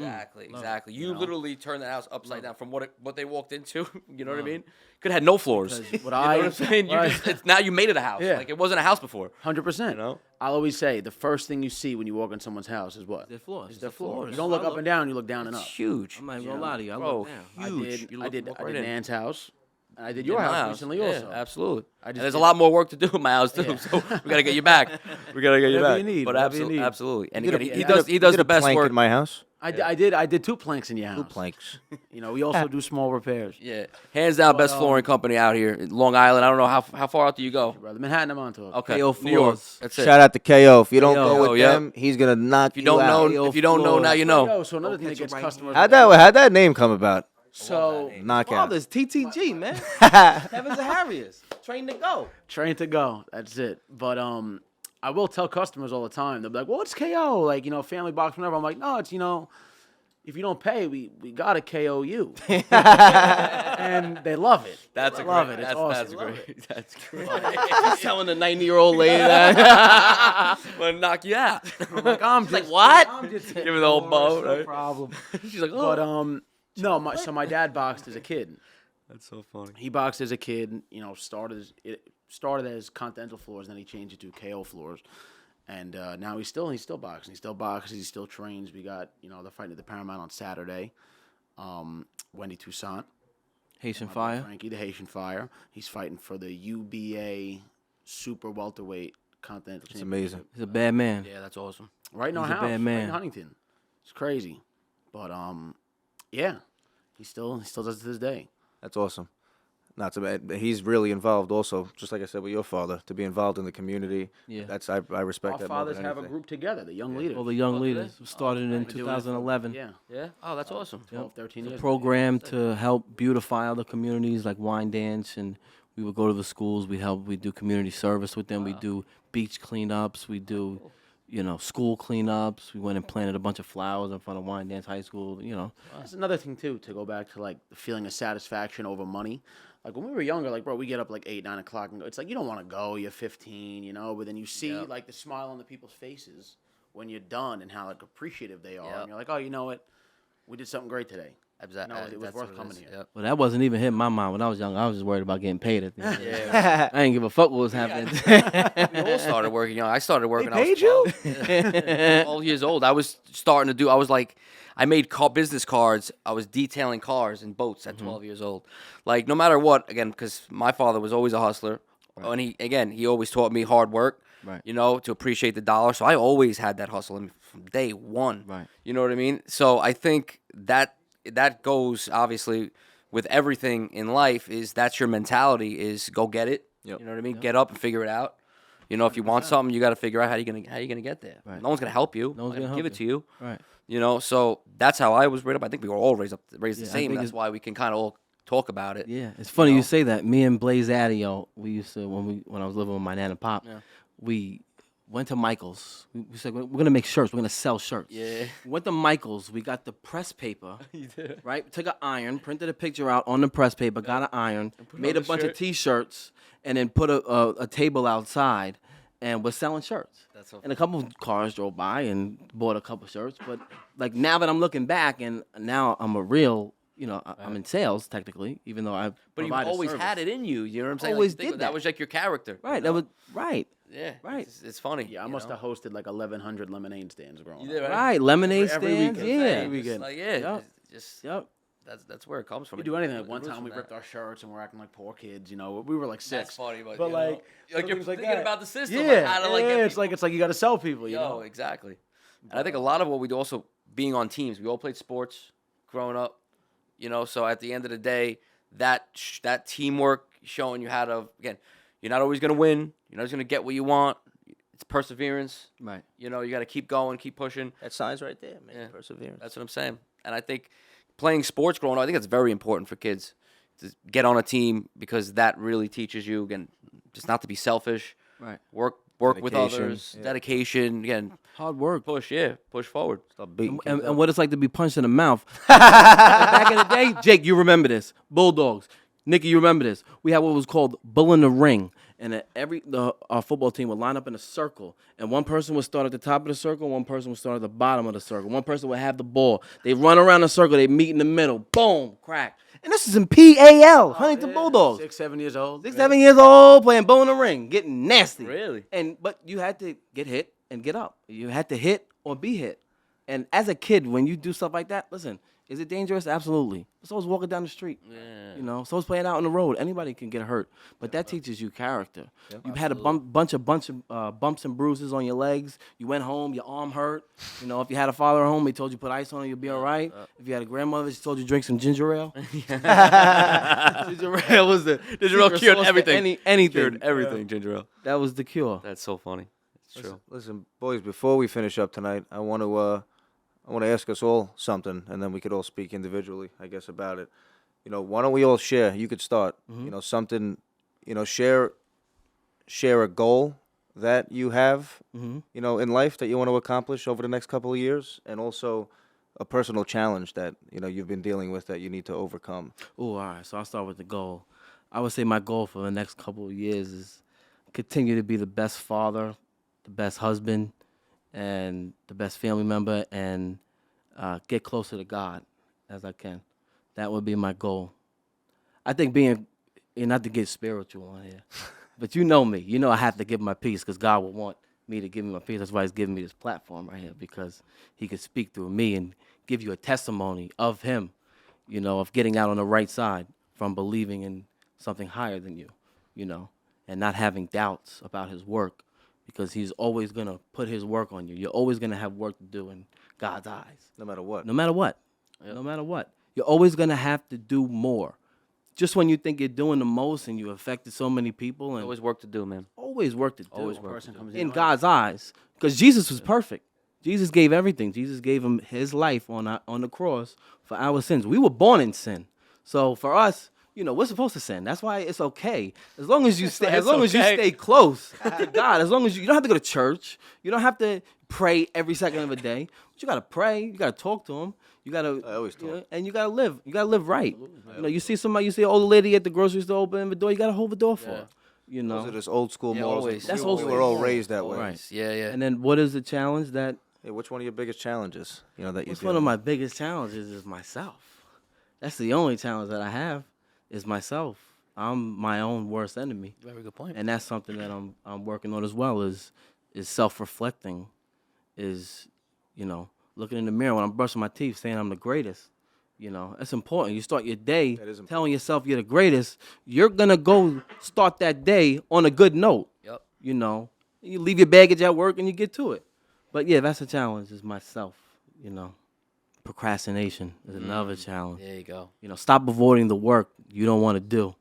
Exactly. You literally turned the house upside down from what they walked into. You know what I mean? Could have had no floors. Because what you know what I'm saying? Now you made it a house. Yeah. Like it wasn't a house before. 100%. I'll always say the first thing you see when you walk in someone's house is what? Their floors. It's their floors. floors. You don't look up and down, you look down and up. It's huge. I'm not even gonna lie to you. I Bro, look down. huge. I did walk right in. Nan's house. And I did Your your house house recently yeah, also. Absolutely. I just And there's did- a lot more work to do in my house too, so we gotta get you back. We gotta get you Whatever back. you need, But whatever you absolutely, need. absolutely. And You did again, a- he you does did a the best plank work. in my house. I did 2 planks in your house. 2 planks. We also do small repairs. Yeah, hands down, best flooring company out here in Long Island. I don't know how far out do you go? Brother, Manhattan, I'm on to it. Okay, KO New York. floors. That's it. Shout out to KO. If you don't KO. go with Yeah. them, he's gonna knock If you don't out. know, if you don't know, now you know. Yo, so another thing that catch you gets right customers. How'd that name come about? So Knockout. Fathers, TTG, man. Heavens and Harriers. Train to go. train to go. That's it. But I will tell customers all the time. They'll be like, "Well, it's KO, like family box, whatever." I'm like, "No, it's if you don't pay, we gotta KO you," and they love it. That's They a love great. it. It's That's, awesome. that's great. That's great. He's telling the 90-year-old lady that. Want to knock you out? I'm like, I'm just like, what? I'm just Give her the whole bow, no right? problem. She's like, oh. But no, my dad boxed as a kid. That's so funny. He boxed as a kid. Started as Continental floors, then he changed it to KO floors. And now he's still boxing. He still boxes. He still trains. We got they're fighting at the Paramount on Saturday. Wendy Toussaint, Haitian my boy Fire. Frankie, the Haitian Fire. He's fighting for the UBA Super Welterweight Continental It's Championship. amazing. He's a bad man. Yeah, that's awesome. Right in our He's a house, bad right in man. Huntington. It's crazy, but yeah, he still does it to this day. That's awesome. Not to bad. He's really involved also, just like I said with your father, to be involved in the community. Yeah. I respect Our that more fathers than have a anything. group together, the Young Leaders. Well, the Young Oh, Leaders today? started in Been doing it for- 2011. Yeah, Yeah. Oh, that's awesome. 12, 13 It's years. a program to help beautify other communities like Wine Dance, and we would go to the schools. We do community service with them. We do beach cleanups. We do, school cleanups. We went and planted a bunch of flowers in front of Wine Dance High School. That's another thing too, to go back to like the feeling of satisfaction over money. Like when we were younger, like bro, we get up like 8, 9 o'clock and go. It's like you don't want to go. You're 15, but then you see Yeah. like the smile on the people's faces when you're done and how like appreciative they are. Yeah. And you're like, oh, you know what? We did something great today. Exactly. No, it was worth coming here. Yep. Well, that wasn't even hitting my mind when I was young. I was just worried about getting paid at the end. Yeah. I didn't give a fuck what was happening. We all started working. I started working. They paid you? 12 years old. I was starting to do. I was like, I made business cards. I was detailing cars and boats at 12 years old. Like no matter what, again, because my father was always a hustler, and he always taught me hard work. Right. To appreciate the dollar. So I always had that hustle in me from day one. Right. You know what I mean? So I think that goes obviously with everything in life. Is that's your mentality? Is go get it. Yep. You know what I mean? Get up and figure it out. If you want something, you got to figure out how you gonna get there. Right. No one's gonna help you. No one's gonna give help it to you. Right. So that's how I was raised up. I think we were all raised the Yeah, I same. think That's it's- why we can kind of all talk about it. Yeah, it's funny know? you say that. Me and Blaze Adio, we used to when I was living with my nan and pop, we went to Michael's. We said we're gonna make shirts. We're gonna sell shirts. Yeah. We went to Michael's. We got the press paper. Right. Took an iron, printed a picture out on the press paper. Got an iron, made a bunch of T-shirts, and then put a table outside, and we're selling shirts. That's so And a couple of cars drove by and bought a couple shirts. But like now that I'm looking back, and now I'm a real. I'm in sales technically, even though I've. But you've always had it in you. You know what I'm saying? Always Like, you think did that that. was like your character. Right. you That know? was right. Yeah. Right. It's funny. Yeah, I must have hosted like 1,100 lemonade stands growing You up. did, right? Right. Lemonade Every stands. weekend. Yeah. Every weekend. Just like, yeah. Yep. Just Yep. that's where it comes from. We do anything. Like It one roots time from we that. ripped our shirts and we're acting like poor kids. We were like 6. That's funny, but, but you like, know, like you're things like thinking that. about the system. Yeah, like how to, like, yeah. get It's like you got to sell people. You know. exactly. And I think a lot of what we do also being on teams. We all played sports growing up. So at the end of the day, that teamwork showing you how to again, you're not always gonna win. You're not always gonna get what you want. It's perseverance. Right. You got to keep going, keep pushing. That sign's right there, man. Yeah. Perseverance. That's what I'm saying. And I think playing sports growing up, I think that's very important for kids to get on a team because that really teaches you again just not to be selfish. Right. Work with Dedication, others. yeah. Dedication. Again, Hard work. push forward. Stop beating And, kids and up. what it's like to be punched in the mouth. Back in the day, Jake, you remember this. Bulldogs. Nikki, you remember this. We had what was called Bull in the Ring. And our football team would line up in a circle. And one person would start at the top of the circle, one person would start at the bottom of the circle. One person would have the ball. They run around the circle, they meet in the middle. Boom, crack. And this is in PAL, Huntington Bulldogs. 6, 7 years old. 6, 7 years old, playing Bull in the Ring, getting nasty. Really? But you had to get hit and get up. You had to hit or be hit. And as a kid, when you do stuff like that, listen, is it dangerous? Absolutely. So is walking down the street. Yeah. So is playing out on the road. Anybody can get hurt. But that teaches you character. You've had a bunch of bumps and bruises on your legs. You went home, your arm hurt. If you had a father at home, he told you put ice on it, you'll be all right. If you had a grandmother, she told you drink some ginger ale. Ginger ale was the Ginger ale secret cured sauce to everything. anything. Cured everything, ginger ale. That was the cure. That's so funny. It's true. Listen, boys, before we finish up tonight, I want to ask us all something, and then we could all speak individually, I guess, about it. Why don't we all share? You could start. Something. Share a goal that you have, Mm-hmm. you know, in life that you want to accomplish over the next couple of years, and also a personal challenge that, you know, you've been dealing with that you need to overcome? Oh, all right. So I'll start with the goal. I would say my goal for the next couple of years is continue to be the best father, the best husband, and the best family member, and get closer to God as I can. That would be my goal. I think and not to get spiritual on here, but you know me. You know I have to give my peace because God would want me to give me my peace. That's why He's giving me this platform right here, because He could speak through me and give you a testimony of Him, you know, of getting out on the right side from believing in something higher than you, you know, and not having doubts about His work, because He's always going to put His work on you. You're always going to have work to do in God's eyes. No matter what. No matter what. No matter what. You're always going to have to do more. Just when you think you're doing the most and you affected so many people, and Always work to do, man. always work to do. Always work Person comes in like, God's eyes, because Jesus was perfect. Jesus gave everything. Jesus gave him his life on the cross for our sins. We were born in sin, so for us, you know, we're supposed to sin. That's why it's okay as long as you stay. As long as you stay close to God. As long as you don't have to go to church. You don't have to pray every second of the day. But you gotta pray. You gotta talk to Him. You gotta. I always you know, talk. and you gotta live. You gotta live right. You know, you see somebody. You see an old lady at the grocery store opening the door. You gotta hold the door for her. You know. Those are just old school Yeah, morals. always. That's we old were all school. raised that way. Right. Yeah, yeah. And then what is the challenge that? Hey, which one of your biggest challenges, you know, that you What's deal one of with? my biggest challenges is myself. That's the only challenge that I have is myself. I'm my own worst enemy, Very good point. and that's something that I'm working on as well. Is self-reflecting, is, you know, looking in the mirror when I'm brushing my teeth, saying I'm the greatest. You know, that's important. You start your day That is important. telling yourself you're the greatest. You're gonna go start that day on a good note. Yep. You know, you leave your baggage at work and you get to it. But yeah, that's a challenge. Is myself. You know, procrastination is another challenge. There you go. You know, stop avoiding the work you don't want to do.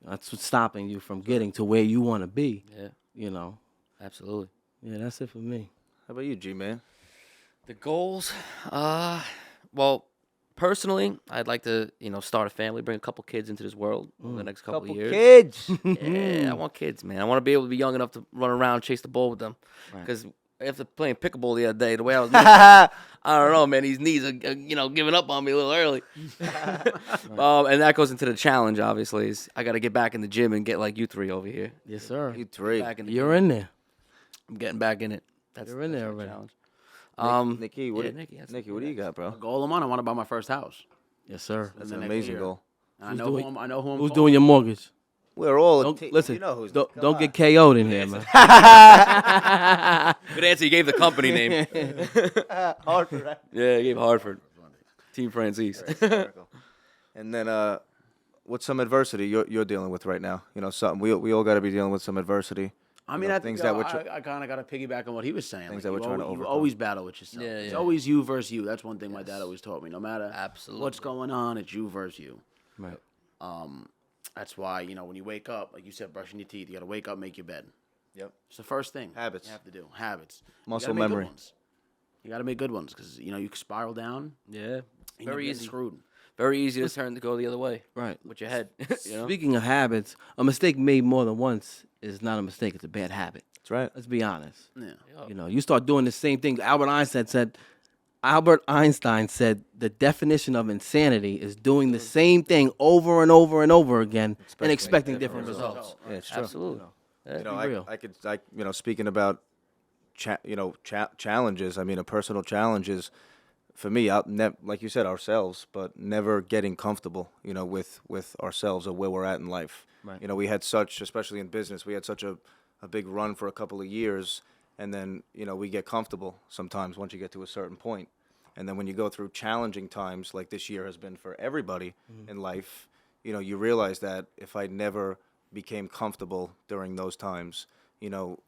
That's what's stopping you from getting to where you want to be. Yeah, You know, absolutely. yeah, that's it for me. How about you, G-Man? The goals, well, personally, I'd like to, you know, start a family, bring a couple kids into this world over the next couple of years. kids. Yeah, I want kids, man. I want to be able to be young enough to run around, chase the ball with them. Right. Because after playing pickleball the other day, the way I was, I don't know, man. These knees are, you know, giving up on me a little early. And that goes into the challenge. Obviously, is I got to get back in the gym and get like you three over here. Yes, sir. You three. Back in the You're gym. in there. I'm getting back in it. That's You're in there my already. challenge. Nikki, what, yeah, do- Nikki, that's Nikki, what do you got, bro? goal I'm on. I want to buy my first house. Yes, sir. That's the an next amazing year. goal. And I Who's know doing- who I'm. I know who I'm. Who's calling. doing your mortgage? We're all. Don't listen. You know who's. Don't come don't on. get KO'd in here, man. Good answer. You gave the company name. Hartford, right? Yeah, you gave Hartford. Team Franzese. Hysterical. And then, what's some adversity you're dealing with right now? You know, something we all got to be dealing with some adversity. I mean, know, I things think that we're I kind of got to piggyback on what he was saying. Things Like, that we're trying to you overcome. always battle with yourself. Yeah, It's yeah. always you versus you. That's one thing my dad always taught me. No matter Absolutely. what's going on, it's you versus you. Right. That's why, you know, when you wake up, like you said, brushing your teeth, you got to wake up, make your bed. Yep. It's the first thing Habits. you have to do. Habits. You Muscle gotta make good memory. ones. You got to make good ones because, you know, you can spiral down. Yeah. And Very you get easy. Screwed. Very easy to turn to go the other way Right. with your head. You know? Speaking of habits, a mistake made more than once is not a mistake. It's a bad habit. That's right. Let's be honest. Yeah. You know, you start doing the same thing. Albert Einstein said the definition of insanity is doing the same thing over and over and over again and expecting different results. Yeah, it's true. Absolutely. You know, Be real. you know, speaking about, challenges. I mean, a personal challenge is, for me, like you said, ourselves, but never getting comfortable, you know, with ourselves or where we're at in life. Right. You know, especially in business, we had such a big run for a couple of years, and then, you know, we get comfortable sometimes once you get to a certain point. And then when you go through challenging times, like this year has been for everybody in life, you know, you realize that if I never became comfortable during those times, you know,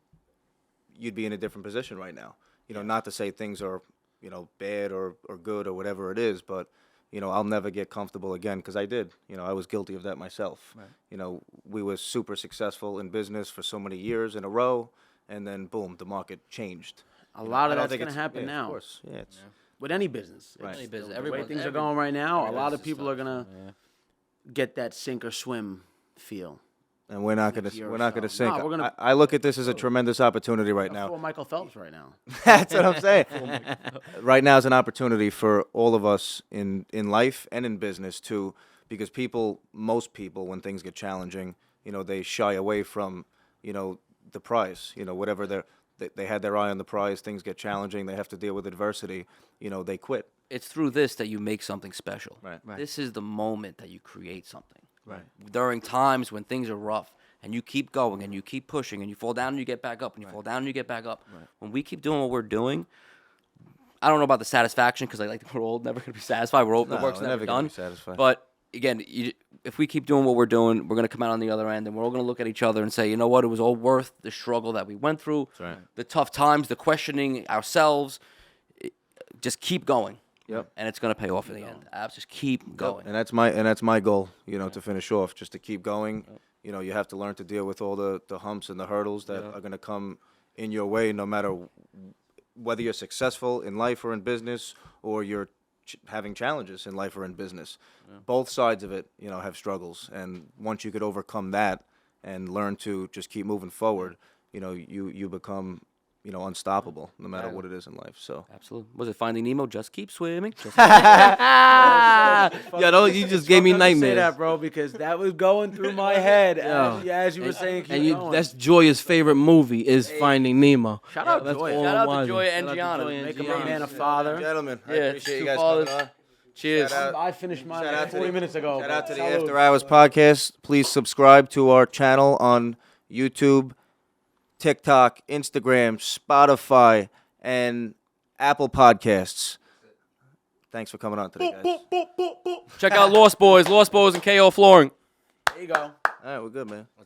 you'd be in a different position right now. You know, not to say things are, you know, bad or good or whatever it is, but, you know, I'll never get comfortable again because I did. You know, I was guilty of that myself. Right. You know, we were super successful in business for so many years in a row, and then boom, the market changed. A You know, lot I of don't that's think going to it's- happen yeah, now. Of course, yeah. It's, With any business. Right. It's Any business. The way Everyone- things are every- going right now, a lot of business people are sucks. going to get that sink or swim feel. and we're not gonna so. sink. No, we're gonna- I look at this as a tremendous opportunity right now. For Michael Phelps right now. That's what I'm saying. Right now is an opportunity for all of us in life and in business too, because most people, when things get challenging, they shy away from, the prize. Whatever they had their eye on the prize, things get challenging, they have to deal with adversity. They quit. It's through this that you make something special. Right. This is the moment that you create something. Right. During times when things are rough and you keep going and you keep pushing and you fall down and you get back up and you fall down and you get back up. Right. When we keep doing what we're doing, I don't know about the satisfaction because we're all never going to be satisfied. The work's never gonna done. be satisfied. But again, if we keep doing what we're doing, we're going to come out on the other end and we're all going to look at each other and say, you know what, it was all worth the struggle that we went through, That's right. the tough times, the questioning ourselves. Just keep going. Yep. And it's going to pay off in the end. Just keep going. And that's my goal, to finish off, just to keep going. You have to learn to deal with all the humps and the hurdles that are going to come in your way, no matter whether you're successful in life or in business, or you're having challenges in life or in business. Both sides of it, have struggles. And once you could overcome that and learn to just keep moving forward, you become unstoppable no matter what it is in life. So Absolutely. Was it Finding Nemo? Just keep swimming. Just You just gave me Say nightmares. that, bro, because that was going through my head as you were saying. Keep going. That's Joya's favorite movie is Finding Nemo. Shout out That's Joya. all Shout I'm out to watching. Joya and Shout out to Gianna. Joya and Making Gianna. my man a father. gentlemen, I Yeah, appreciate two you guys fathers. coming on. Cheers. Shout out. I finished mine Shout out like to 40 the- minutes ago. Shout out to the Salud. After Hours podcast. Please subscribe to our channel on YouTube, TikTok, Instagram, Spotify, and Apple Podcasts. Thanks for coming on today, guys. Check out Lost Boys and KO Flooring. There you go. All right, we're good, man. Let's go.